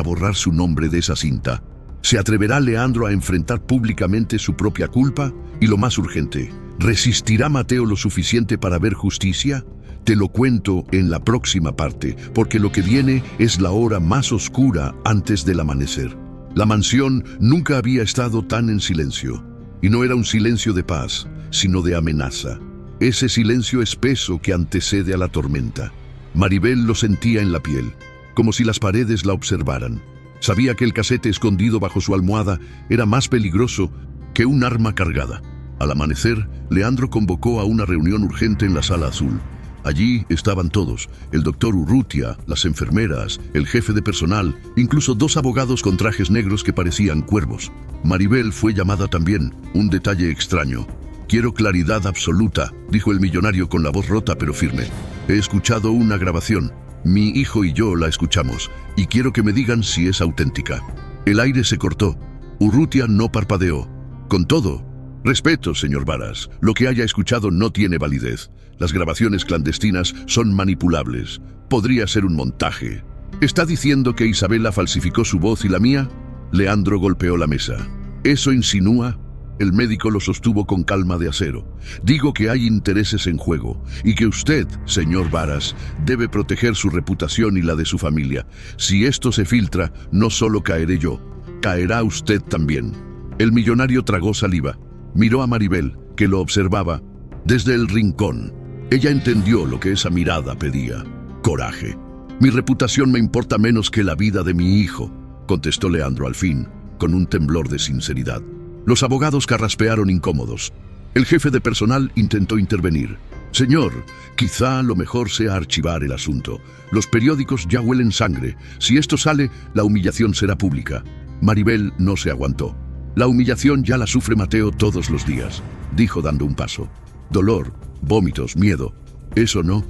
borrar su nombre de esa cinta? ¿Se atreverá Leandro a enfrentar públicamente su propia culpa? Y lo más urgente, ¿resistirá Mateo lo suficiente para ver justicia? Te lo cuento en la próxima parte, porque lo que viene es la hora más oscura antes del amanecer. La mansión nunca había estado tan en silencio, y no era un silencio de paz, sino de amenaza. Ese silencio espeso que antecede a la tormenta. Maribel lo sentía en la piel, como si las paredes la observaran. Sabía que el casete escondido bajo su almohada era más peligroso que un arma cargada. Al amanecer, Leandro convocó a una reunión urgente en la sala azul. Allí estaban todos, el doctor Urrutia, las enfermeras, el jefe de personal, incluso 2 abogados con trajes negros que parecían cuervos. Maribel fue llamada también, un detalle extraño. «Quiero claridad absoluta», dijo el millonario con la voz rota pero firme. «He escuchado una grabación. Mi hijo y yo la escuchamos, y quiero que me digan si es auténtica». El aire se cortó. Urrutia no parpadeó. «Con todo, respeto, señor Varas. Lo que haya escuchado no tiene validez. Las grabaciones clandestinas son manipulables. Podría ser un montaje». «¿Está diciendo que Isabela falsificó su voz y la mía?» Leandro golpeó la mesa. «¿Eso insinúa?» El médico lo sostuvo con calma de acero. «Digo que hay intereses en juego y que usted, señor Varas, debe proteger su reputación y la de su familia. Si esto se filtra, no solo caeré yo, caerá usted también». El millonario tragó saliva. Miró a Maribel, que lo observaba desde el rincón. Ella entendió lo que esa mirada pedía. Coraje. «Mi reputación me importa menos que la vida de mi hijo», contestó Leandro al fin, con un temblor de sinceridad. Los abogados carraspearon incómodos. El jefe de personal intentó intervenir. «Señor, quizá lo mejor sea archivar el asunto. Los periódicos ya huelen sangre. Si esto sale, la humillación será pública». Maribel no se aguantó. «La humillación ya la sufre Mateo todos los días», dijo dando un paso. «Dolor, vómitos, miedo. Eso no».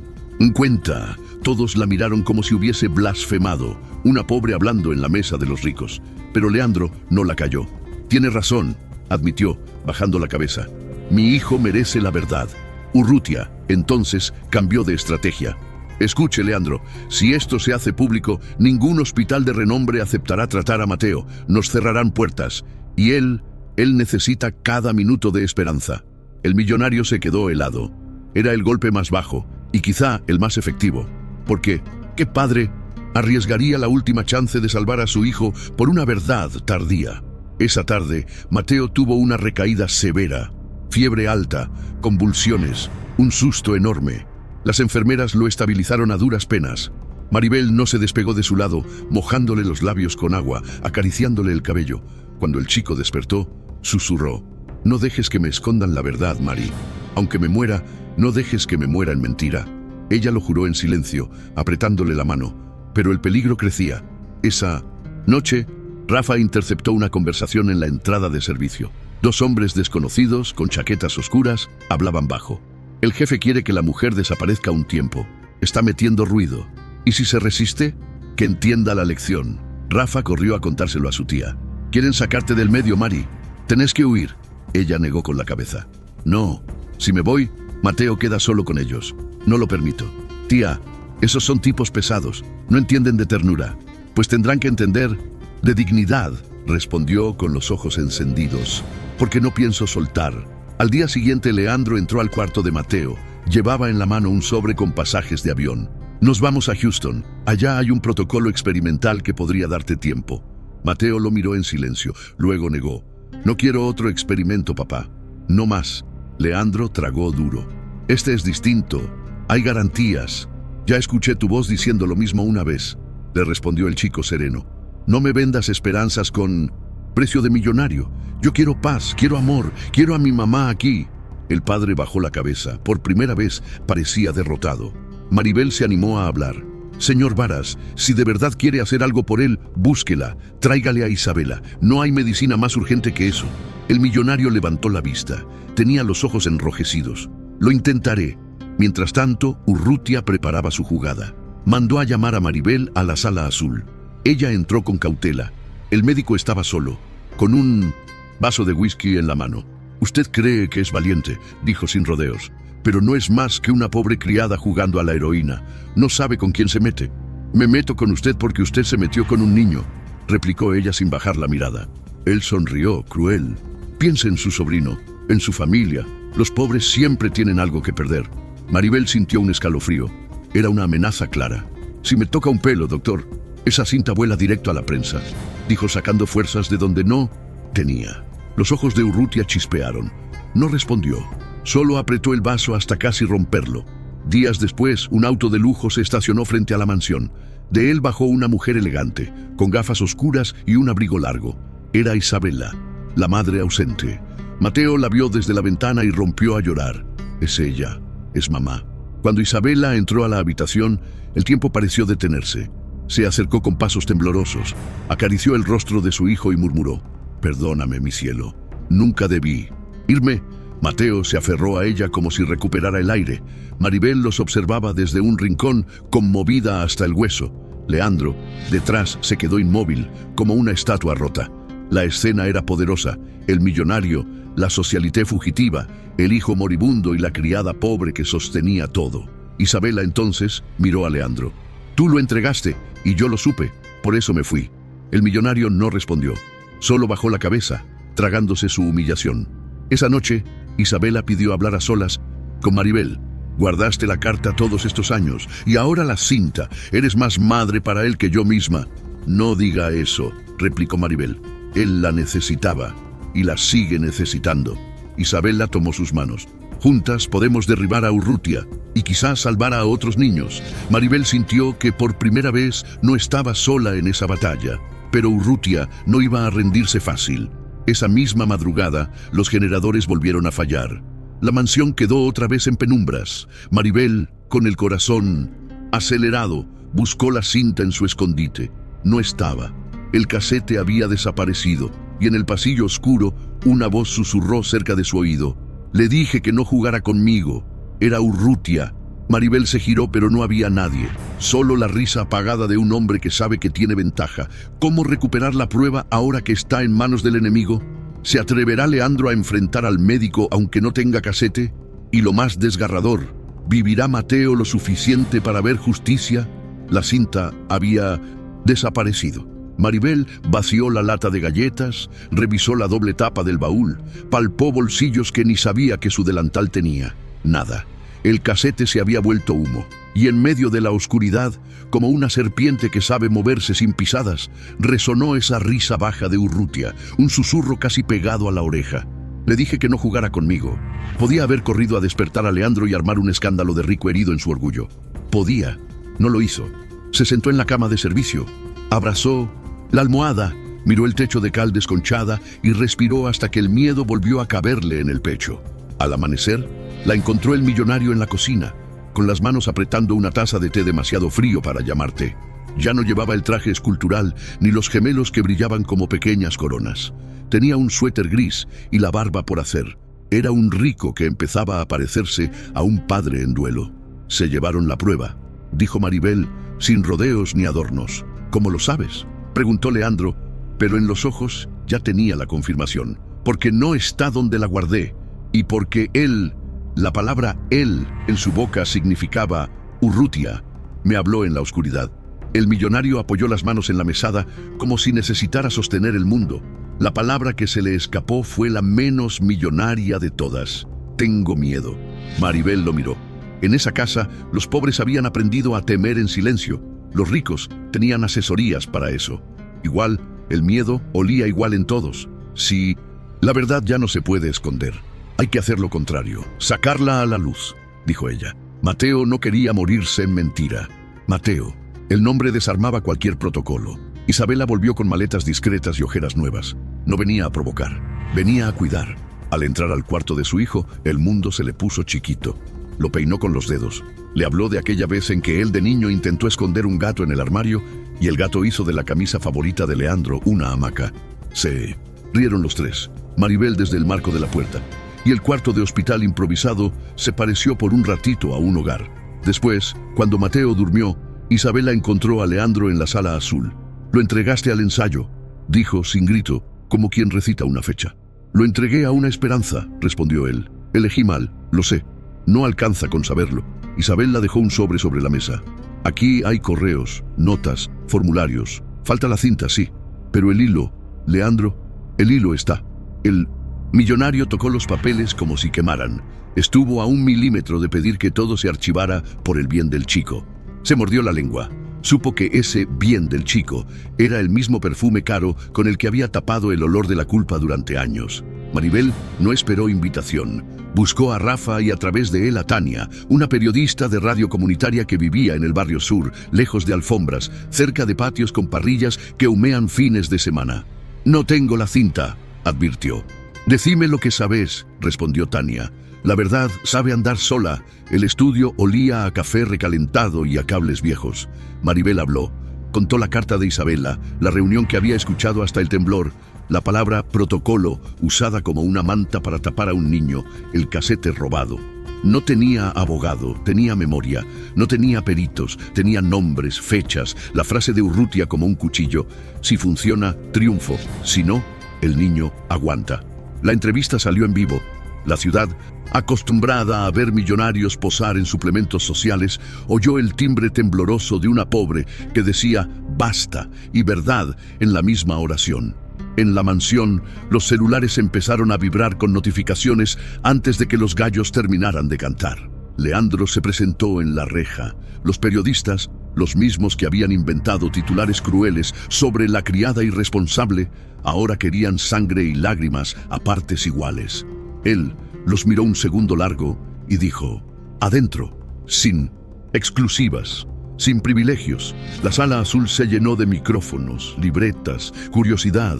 «Cuenta». Todos la miraron como si hubiese blasfemado, una pobre hablando en la mesa de los ricos. Pero Leandro no la calló. «Tiene razón», admitió, bajando la cabeza. «Mi hijo merece la verdad». Urrutia, entonces, cambió de estrategia. «Escuche, Leandro, si esto se hace público, ningún hospital de renombre aceptará tratar a Mateo. Nos cerrarán puertas. Y él necesita cada minuto de esperanza». El millonario se quedó helado. Era el golpe más bajo, y quizá el más efectivo. Porque, ¿qué padre arriesgaría la última chance de salvar a su hijo por una verdad tardía? Esa tarde, Mateo tuvo una recaída severa, fiebre alta, convulsiones, un susto enorme. Las enfermeras lo estabilizaron a duras penas. Maribel no se despegó de su lado, mojándole los labios con agua, acariciándole el cabello. Cuando el chico despertó, susurró: «No dejes que me escondan la verdad, Mari. Aunque me muera, no dejes que me muera en mentira». Ella lo juró en silencio, apretándole la mano. Pero el peligro crecía. Esa noche, Rafa interceptó una conversación en la entrada de servicio. 2 hombres desconocidos, con chaquetas oscuras, hablaban bajo. «El jefe quiere que la mujer desaparezca un tiempo. Está metiendo ruido. ¿Y si se resiste? Que entienda la lección». Rafa corrió a contárselo a su tía. «Quieren sacarte del medio, Mari. Tenés que huir». Ella negó con la cabeza. «No. Si me voy, Mateo queda solo con ellos. No lo permito». «Tía, esos son tipos pesados. No entienden de ternura. Pues tendrán que entender de dignidad», respondió con los ojos encendidos. «Porque no pienso soltar». Al día siguiente, Leandro entró al cuarto de Mateo. Llevaba en la mano un sobre con pasajes de avión. «Nos vamos a Houston. Allá hay un protocolo experimental que podría darte tiempo». Mateo lo miró en silencio. Luego negó. «No quiero otro experimento, papá. No más». Leandro tragó duro. «Este es distinto. Hay garantías. Ya escuché tu voz diciendo lo mismo una vez», le respondió el chico sereno. «No me vendas esperanzas con precio de millonario. Yo quiero paz, quiero amor, quiero a mi mamá aquí». El padre bajó la cabeza. Por primera vez parecía derrotado. Maribel se animó a hablar. «Señor Varas, si de verdad quiere hacer algo por él, búsquela. Tráigale a Isabela. No hay medicina más urgente que eso». El millonario levantó la vista. Tenía los ojos enrojecidos. «Lo intentaré». Mientras tanto, Urrutia preparaba su jugada. Mandó a llamar a Maribel a la sala azul. Ella entró con cautela. El médico estaba solo, con un vaso de whisky en la mano. «Usted cree que es valiente», dijo sin rodeos. pero no es más que una pobre criada jugando a la heroína. No sabe con quién se mete. Me meto con usted porque usted se metió con un niño, replicó ella sin bajar la mirada. Él sonrió, cruel. Piense en su sobrino, en su familia. Los pobres siempre tienen algo que perder. Maribel sintió un escalofrío. Era una amenaza clara. Si me toca un pelo, doctor, esa cinta vuela directo a la prensa, dijo sacando fuerzas de donde no tenía. Los ojos de Urrutia chispearon. No respondió. Solo apretó el vaso hasta casi romperlo. Días después, un auto de lujo se estacionó frente a la mansión. De él bajó una mujer elegante, con gafas oscuras y un abrigo largo. Era Isabela, la madre ausente. Mateo la vio desde la ventana y rompió a llorar. Es ella, es mamá. Cuando Isabela entró a la habitación, el tiempo pareció detenerse. Se acercó con pasos temblorosos, acarició el rostro de su hijo y murmuró: «Perdóname, mi cielo, nunca debí irme». Mateo se aferró a ella como si recuperara el aire. Maribel los observaba desde un rincón, conmovida hasta el hueso. Leandro, detrás, se quedó inmóvil, como una estatua rota. La escena era poderosa. El millonario, la socialité fugitiva, el hijo moribundo y la criada pobre que sostenía todo. Isabela entonces miró a Leandro. «Tú lo entregaste y yo lo supe, por eso me fui». El millonario no respondió, solo bajó la cabeza, tragándose su humillación. Esa noche, Isabela pidió hablar a solas con Maribel. «Guardaste la carta todos estos años y ahora la cinta. Eres más madre para él que yo misma». «No diga eso», replicó Maribel. «Él la necesitaba y la sigue necesitando». Isabela tomó sus manos. «Juntas podemos derribar a Urrutia y quizás salvar a otros niños». Maribel sintió que por primera vez no estaba sola en esa batalla, pero Urrutia no iba a rendirse fácil. Esa misma madrugada, los generadores volvieron a fallar. La mansión quedó otra vez en penumbras. Maribel, con el corazón acelerado, buscó la cinta en su escondite. No estaba. El casete había desaparecido, y en el pasillo oscuro, una voz susurró cerca de su oído: «Le dije que no jugara conmigo». Era Urrutia. Maribel se giró, pero no había nadie. Solo la risa apagada de un hombre que sabe que tiene ventaja. ¿Cómo recuperar la prueba ahora que está en manos del enemigo? ¿Se atreverá Leandro a enfrentar al médico aunque no tenga casete? Y lo más desgarrador, ¿vivirá Mateo lo suficiente para ver justicia? La cinta había desaparecido. Maribel vació la lata de galletas, revisó la doble tapa del baúl, palpó bolsillos que ni sabía que su delantal tenía. Nada. El casete se había vuelto humo, y en medio de la oscuridad, como una serpiente que sabe moverse sin pisadas, resonó esa risa baja de Urrutia, un susurro casi pegado a la oreja. «Le dije que no jugara conmigo». Podía haber corrido a despertar a Leandro y armar un escándalo de rico herido en su orgullo. Podía. No lo hizo. Se sentó en la cama de servicio, abrazó la almohada, miró el techo de cal desconchada y respiró hasta que el miedo volvió a caberle en el pecho. Al amanecer, la encontró el millonario en la cocina, con las manos apretando una taza de té demasiado frío para llamar té. Ya no llevaba el traje escultural ni los gemelos que brillaban como pequeñas coronas. Tenía un suéter gris y la barba por hacer. Era un rico que empezaba a parecerse a un padre en duelo. «Se llevaron la prueba», dijo Maribel, sin rodeos ni adornos. «¿Cómo lo sabes?», preguntó Leandro, pero en los ojos ya tenía la confirmación. «Porque no está donde la guardé, y porque él». La palabra «él» en su boca significaba Urrutia. Me habló en la oscuridad. El millonario apoyó las manos en la mesada como si necesitara sostener el mundo. La palabra que se le escapó fue la menos millonaria de todas: «Tengo miedo». Maribel lo miró. En esa casa, los pobres habían aprendido a temer en silencio. Los ricos tenían asesorías para eso. Igual, el miedo olía igual en todos. Sí, la verdad ya no se puede esconder. Hay que hacer lo contrario, sacarla a la luz, dijo ella. Mateo no quería morirse en mentira. Mateo. El nombre desarmaba cualquier protocolo. Isabela volvió con maletas discretas y ojeras nuevas. No venía a provocar, venía a cuidar. Al entrar al cuarto de su hijo, el mundo se le puso chiquito. Lo peinó con los dedos. Le habló de aquella vez en que él de niño intentó esconder un gato en el armario y el gato hizo de la camisa favorita de Leandro una hamaca. Se rieron los tres, Maribel desde el marco de la puerta. Y el cuarto de hospital improvisado se pareció por un ratito a un hogar. Después, cuando Mateo durmió, Isabela encontró a Leandro en la sala azul. «Lo entregaste al ensayo», dijo sin grito, como quien recita una fecha. «Lo entregué a una esperanza», respondió él. «Elegí mal, lo sé. No alcanza con saberlo. Isabela dejó un sobre la mesa. Aquí hay correos, notas, formularios. Falta la cinta, sí. Pero el hilo, Leandro, el hilo está. El millonario tocó los papeles como si quemaran. Estuvo a 1 milímetro de pedir que todo se archivara por el bien del chico. Se mordió la lengua. Supo que ese bien del chico era el mismo perfume caro con el que había tapado el olor de la culpa durante años. Maribel no esperó invitación. Buscó a Rafa y a través de él a Tania, una periodista de radio comunitaria que vivía en el barrio sur, lejos de alfombras, cerca de patios con parrillas que humean fines de semana. «No tengo la cinta», advirtió. «Decime lo que sabes», respondió Tania. La verdad sabe andar sola. El estudio olía a café recalentado y a cables viejos. Maribel habló. Contó la carta de Isabela, la reunión que había escuchado hasta el temblor, la palabra protocolo usada como una manta para tapar a un niño, el casete robado. No tenía abogado, tenía memoria, no tenía peritos, tenía nombres, fechas, la frase de Urrutia como un cuchillo. Si funciona, triunfo. Si no, el niño aguanta. La entrevista salió en vivo. La ciudad, acostumbrada a ver millonarios posar en suplementos sociales, oyó el timbre tembloroso de una pobre que decía «basta» y «verdad» en la misma oración. En la mansión, los celulares empezaron a vibrar con notificaciones antes de que los gallos terminaran de cantar. Leandro se presentó en la reja. Los periodistas, los mismos que habían inventado titulares crueles sobre la criada irresponsable, ahora querían sangre y lágrimas a partes iguales. Él los miró un segundo largo y dijo, «Adentro, sin exclusivas, sin privilegios». La sala azul se llenó de micrófonos, libretas, curiosidad.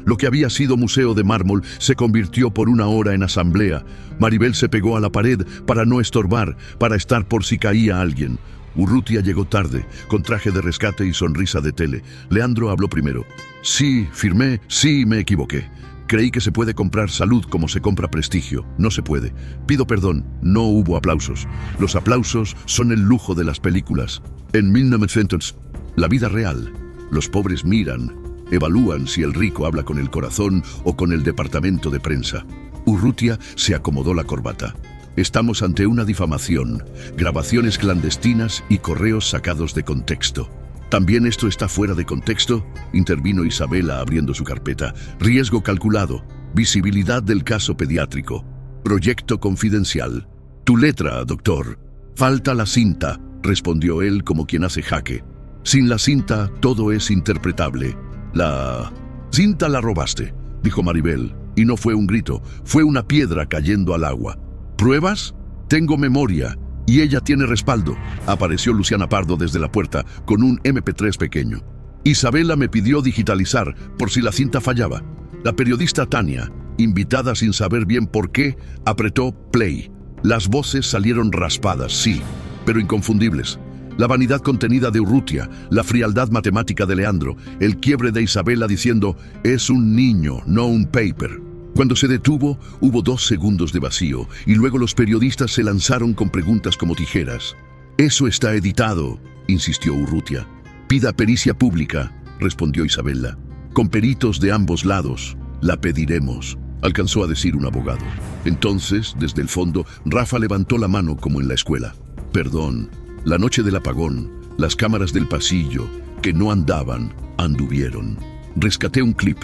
Lo que había sido museo de mármol se convirtió por una hora en asamblea. Maribel se pegó a la pared para no estorbar, para estar por si caía alguien. Urrutia llegó tarde, con traje de rescate y sonrisa de tele. Leandro habló primero. «Sí, firmé, sí, me equivoqué. Creí que se puede comprar salud como se compra prestigio. No se puede. Pido perdón, no hubo aplausos. Los aplausos son el lujo de las películas. En 1900, la vida real, los pobres miran, evalúan si el rico habla con el corazón o con el departamento de prensa». Urrutia se acomodó la corbata. «Estamos ante una difamación, grabaciones clandestinas y correos sacados de contexto». «¿También esto está fuera de contexto?», intervino Isabela abriendo su carpeta. «Riesgo calculado, visibilidad del caso pediátrico, proyecto confidencial. Tu letra, doctor». «Falta la cinta», respondió él como quien hace jaque. «Sin la cinta todo es interpretable». «La cinta la robaste», dijo Maribel, y no fue un grito, fue una piedra cayendo al agua. «¿Pruebas? Tengo memoria. Y ella tiene respaldo». Apareció Luciana Pardo desde la puerta con un MP3 pequeño. «Isabela me pidió digitalizar por si la cinta fallaba». La periodista Tania, invitada sin saber bien por qué, apretó play. Las voces salieron raspadas, sí, pero inconfundibles. La vanidad contenida de Urrutia, la frialdad matemática de Leandro, el quiebre de Isabela diciendo «es un niño, no un paper». Cuando se detuvo, hubo 2 segundos de vacío y luego los periodistas se lanzaron con preguntas como tijeras. «Eso está editado», insistió Urrutia. «Pida pericia pública», respondió Isabela. «Con peritos de ambos lados. La pediremos», alcanzó a decir un abogado. Entonces, desde el fondo, Rafa levantó la mano como en la escuela. «Perdón, la noche del apagón, las cámaras del pasillo, que no andaban, anduvieron. Rescaté un clip.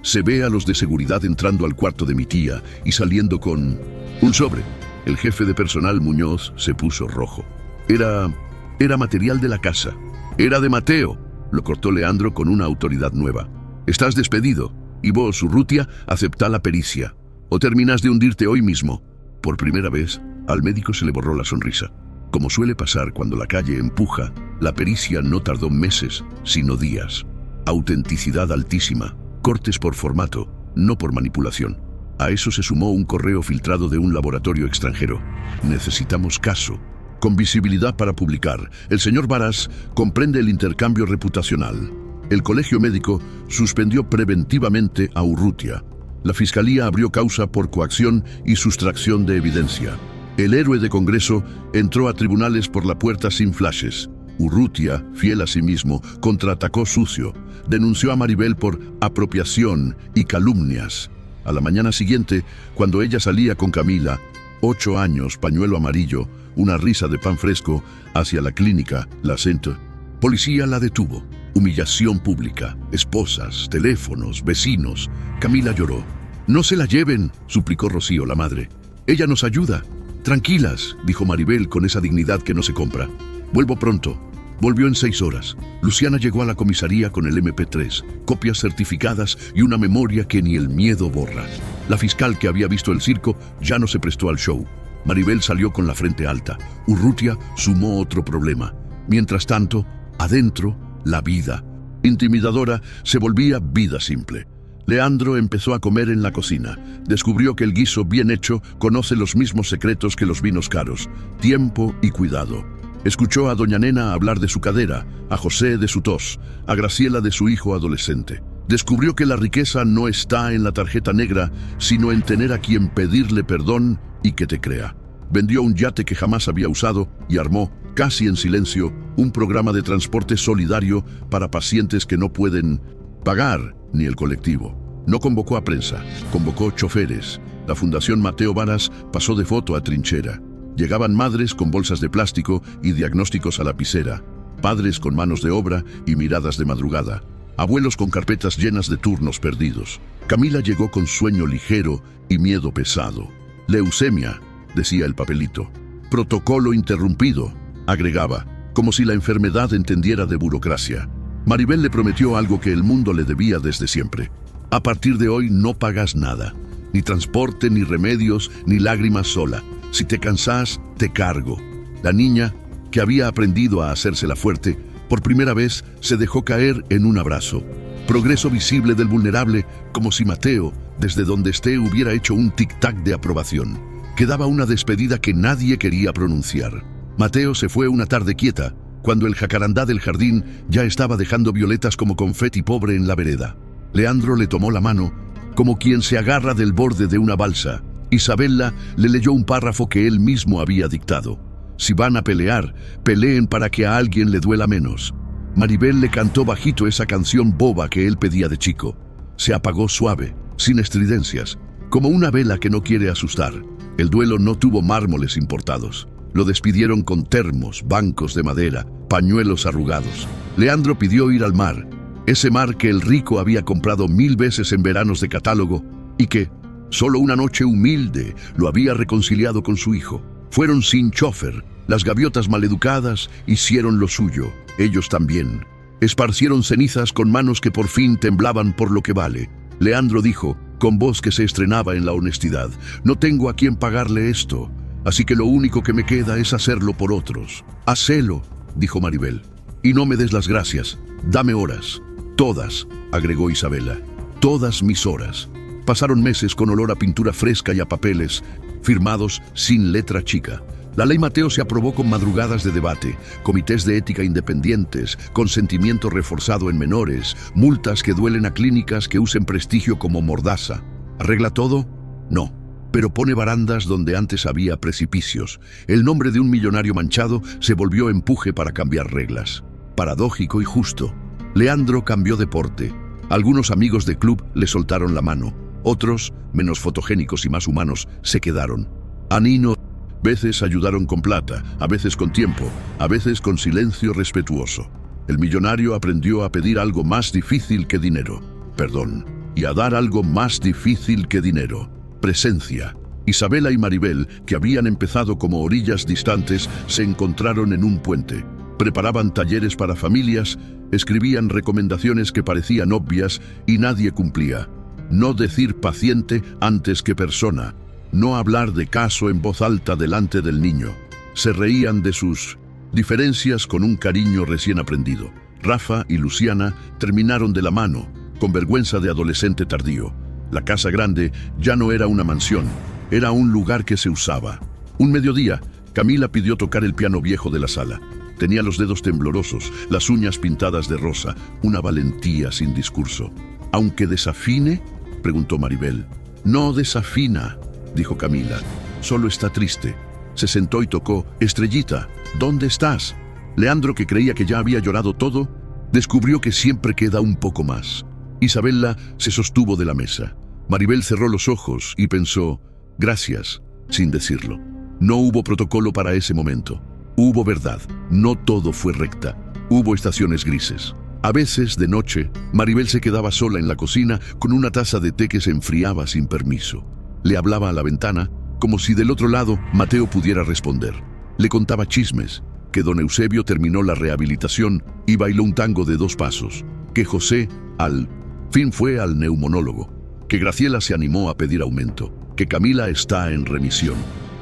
Se ve a los de seguridad entrando al cuarto de mi tía y saliendo con un sobre». El jefe de personal, Muñoz, se puso rojo. Era material de la casa. «Era de Mateo», lo cortó Leandro con una autoridad nueva. «Estás despedido. Y vos, Urrutia, aceptá la pericia. O terminás de hundirte hoy mismo». Por primera vez, al médico se le borró la sonrisa. Como suele pasar cuando la calle empuja, la pericia no tardó meses, sino días. Autenticidad altísima. Cortes por formato, no por manipulación. A eso se sumó un correo filtrado de un laboratorio extranjero. «Necesitamos caso. Con visibilidad para publicar. El señor Varas comprende el intercambio reputacional». El colegio médico suspendió preventivamente a Urrutia. La fiscalía abrió causa por coacción y sustracción de evidencia. El héroe de Congreso entró a tribunales por la puerta sin flashes. Urrutia, fiel a sí mismo, contraatacó sucio. Denunció a Maribel por apropiación y calumnias. A la mañana siguiente, cuando ella salía con Camila, 8 años, pañuelo amarillo, una risa de pan fresco, hacia la clínica, la Centre. Policía la detuvo. Humillación pública, esposas, teléfonos, vecinos. Camila lloró. «No se la lleven», suplicó Rocío, la madre. «Ella nos ayuda». «Tranquilas», dijo Maribel con esa dignidad que no se compra. «Vuelvo pronto». Volvió en 6 horas. Luciana llegó a la comisaría con el MP3, copias certificadas y una memoria que ni el miedo borra. La fiscal que había visto el circo ya no se prestó al show. Maribel salió con la frente alta. Urrutia sumó otro problema. Mientras tanto, adentro, la vida intimidadora se volvía vida simple. Leandro empezó a comer en la cocina. Descubrió que el guiso bien hecho conoce los mismos secretos que los vinos caros: tiempo y cuidado. Escuchó a doña Nena hablar de su cadera, a José de su tos, a Graciela de su hijo adolescente. Descubrió que la riqueza no está en la tarjeta negra, sino en tener a quien pedirle perdón y que te crea. Vendió un yate que jamás había usado y armó, casi en silencio, un programa de transporte solidario para pacientes que no pueden pagar ni el colectivo. No convocó a prensa, convocó choferes. La Fundación Mateo Varas pasó de foto a trinchera. Llegaban madres con bolsas de plástico y diagnósticos a lapicera, padres con manos de obra y miradas de madrugada, abuelos con carpetas llenas de turnos perdidos. Camila llegó con sueño ligero y miedo pesado. «Leucemia», decía el papelito. «Protocolo interrumpido», agregaba, como si la enfermedad entendiera de burocracia. Maribel le prometió algo que el mundo le debía desde siempre. «A partir de hoy no pagas nada, ni transporte, ni remedios, ni lágrimas sola. Si te cansás, te cargo». La niña, que había aprendido a hacérsela fuerte, por primera vez se dejó caer en un abrazo. Progreso visible del vulnerable, como si Mateo, desde donde esté, hubiera hecho un tic-tac de aprobación. Quedaba una despedida que nadie quería pronunciar. Mateo se fue una tarde quieta, cuando el jacarandá del jardín ya estaba dejando violetas como confeti pobre en la vereda. Leandro le tomó la mano, como quien se agarra del borde de una balsa. Isabella le leyó un párrafo que él mismo había dictado. «Si van a pelear, peleen para que a alguien le duela menos». Maribel le cantó bajito esa canción boba que él pedía de chico. Se apagó suave, sin estridencias, como una vela que no quiere asustar. El duelo no tuvo mármoles importados. Lo despidieron con termos, bancos de madera, pañuelos arrugados. Leandro pidió ir al mar, ese mar que el rico había comprado 1000 veces en veranos de catálogo y que, solo una noche humilde, lo había reconciliado con su hijo. Fueron sin chofer. Las gaviotas maleducadas hicieron lo suyo, ellos también. Esparcieron cenizas con manos que por fin temblaban por lo que vale. Leandro dijo, con voz que se estrenaba en la honestidad: «No tengo a quien pagarle esto, así que lo único que me queda es hacerlo por otros». «Hacelo», dijo Maribel, «y no me des las gracias. Dame horas». «Todas», agregó Isabella, «todas mis horas». Pasaron meses con olor a pintura fresca y a papeles, firmados sin letra chica. La ley Mateo se aprobó con madrugadas de debate, comités de ética independientes, consentimiento reforzado en menores, multas que duelen a clínicas que usen prestigio como mordaza. ¿Arregla todo? No, pero pone barandas donde antes había precipicios. El nombre de un millonario manchado se volvió empuje para cambiar reglas. Paradójico y justo. Leandro cambió de porte. Algunos amigos de club le soltaron la mano. Otros, menos fotogénicos y más humanos, se quedaron. Anino. Veces ayudaron con plata, a veces con tiempo, a veces con silencio respetuoso. El millonario aprendió a pedir algo más difícil que dinero, perdón, y a dar algo más difícil que dinero, presencia. Isabella y Maribel, que habían empezado como orillas distantes, se encontraron en un puente. Preparaban talleres para familias, escribían recomendaciones que parecían obvias y nadie cumplía. No decir paciente antes que persona. No hablar de caso en voz alta delante del niño. Se reían de sus diferencias con un cariño recién aprendido. Rafa y Luciana terminaron de la mano, con vergüenza de adolescente tardío. La casa grande ya no era una mansión, era un lugar que se usaba. Un mediodía, Camila pidió tocar el piano viejo de la sala. Tenía los dedos temblorosos, las uñas pintadas de rosa, una valentía sin discurso. «¿Aunque desafine?», preguntó Maribel. «No desafina», dijo Camila, «solo está triste». Se sentó y tocó «Estrellita, ¿dónde estás?». Leandro, que creía que ya había llorado todo, descubrió que siempre queda un poco más. Isabella se sostuvo de la mesa. Maribel cerró los ojos y pensó «Gracias». sin decirlo. No hubo protocolo para ese momento. Hubo verdad. No todo fue recta. Hubo estaciones grises. A veces, de noche, Maribel se quedaba sola en la cocina con una taza de té que se enfriaba sin permiso. Le hablaba a la ventana, como si del otro lado Mateo pudiera responder. Le contaba chismes, que don Eusebio terminó la rehabilitación y bailó un tango de 2 pasos, que José, al fin, fue al neumonólogo, que Graciela se animó a pedir aumento, que Camila está en remisión.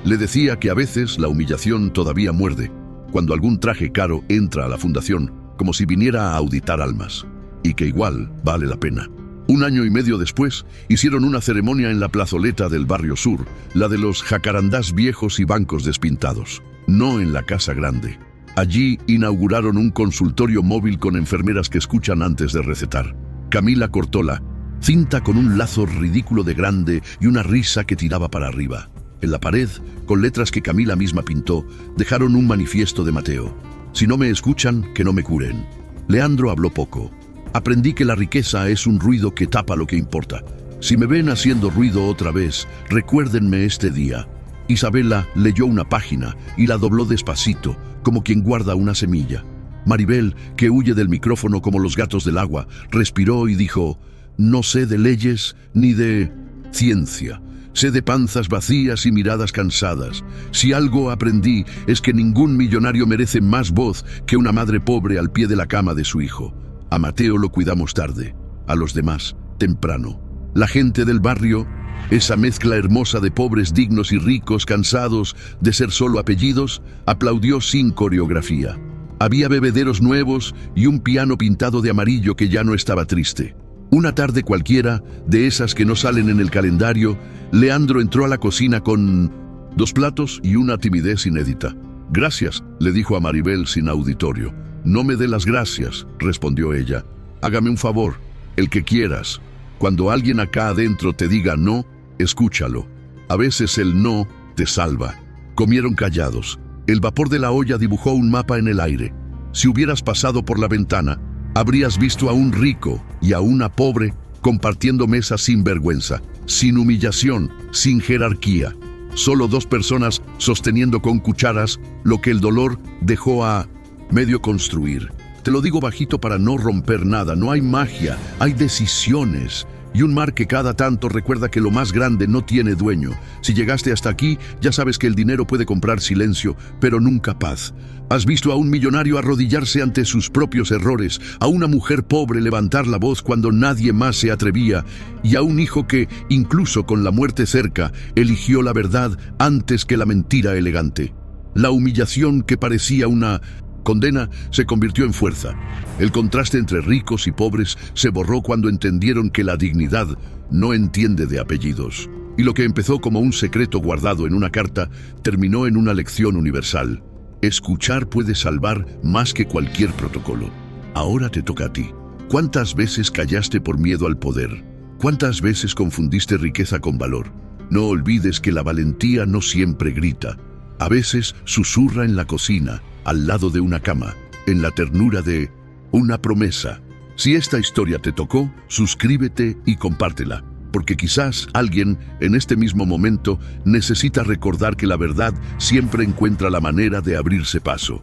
Le decía que a veces la humillación todavía muerde, cuando algún traje caro entra a la fundación, como si viniera a auditar almas, y que igual vale la pena. 1 año y medio después, hicieron una ceremonia en la plazoleta del barrio sur, la de los jacarandás viejos y bancos despintados, no en la casa grande. Allí inauguraron un consultorio móvil con enfermeras que escuchan antes de recetar. Camila cortó la cinta con un lazo ridículo de grande y una risa que tiraba para arriba. En la pared, con letras que Camila misma pintó, dejaron un manifiesto de Mateo. Si no me escuchan, que no me curen. Leandro habló poco. Aprendí que la riqueza es un ruido que tapa lo que importa. Si me ven haciendo ruido otra vez, recuérdenme este día. Isabela leyó una página y la dobló despacito, como quien guarda una semilla. Maribel, que huye del micrófono como los gatos del agua, respiró y dijo: no sé de leyes ni de ciencia. Sé de panzas vacías y miradas cansadas. Si algo aprendí es que ningún millonario merece más voz que una madre pobre al pie de la cama de su hijo. A Mateo lo cuidamos tarde, a los demás temprano. La gente del barrio, esa mezcla hermosa de pobres dignos y ricos cansados de ser solo apellidos, aplaudió sin coreografía. Había bebederos nuevos y un piano pintado de amarillo que ya no estaba triste. Una tarde cualquiera, de esas que no salen en el calendario, Leandro entró a la cocina con 2 platos y una timidez inédita. Gracias, le dijo a Maribel sin auditorio. No me dé las gracias, respondió ella. Hágame un favor, el que quieras. Cuando alguien acá adentro te diga no, escúchalo. A veces el no te salva. Comieron callados. El vapor de la olla dibujó un mapa en el aire. Si hubieras pasado por la ventana, habrías visto a un rico y a una pobre compartiendo mesa sin vergüenza, sin humillación, sin jerarquía. Solo 2 personas sosteniendo con cucharas lo que el dolor dejó a medio construir. Te lo digo bajito para no romper nada. No hay magia, hay decisiones. Y un mar que cada tanto recuerda que lo más grande no tiene dueño. Si llegaste hasta aquí, ya sabes que el dinero puede comprar silencio, pero nunca paz. Has visto a un millonario arrodillarse ante sus propios errores, a una mujer pobre levantar la voz cuando nadie más se atrevía, y a un hijo que, incluso con la muerte cerca, eligió la verdad antes que la mentira elegante. La humillación que parecía una condena se convirtió en fuerza. El contraste entre ricos y pobres se borró cuando entendieron que la dignidad no entiende de apellidos. Y lo que empezó como un secreto guardado en una carta terminó en una lección universal. Escuchar puede salvar más que cualquier protocolo. Ahora te toca a ti. ¿Cuántas veces callaste por miedo al poder? ¿Cuántas veces confundiste riqueza con valor? No olvides que la valentía no siempre grita. A veces susurra en la cocina, al lado de una cama, en la ternura de una promesa. Si esta historia te tocó, suscríbete y compártela, porque quizás alguien en este mismo momento necesita recordar que la verdad siempre encuentra la manera de abrirse paso.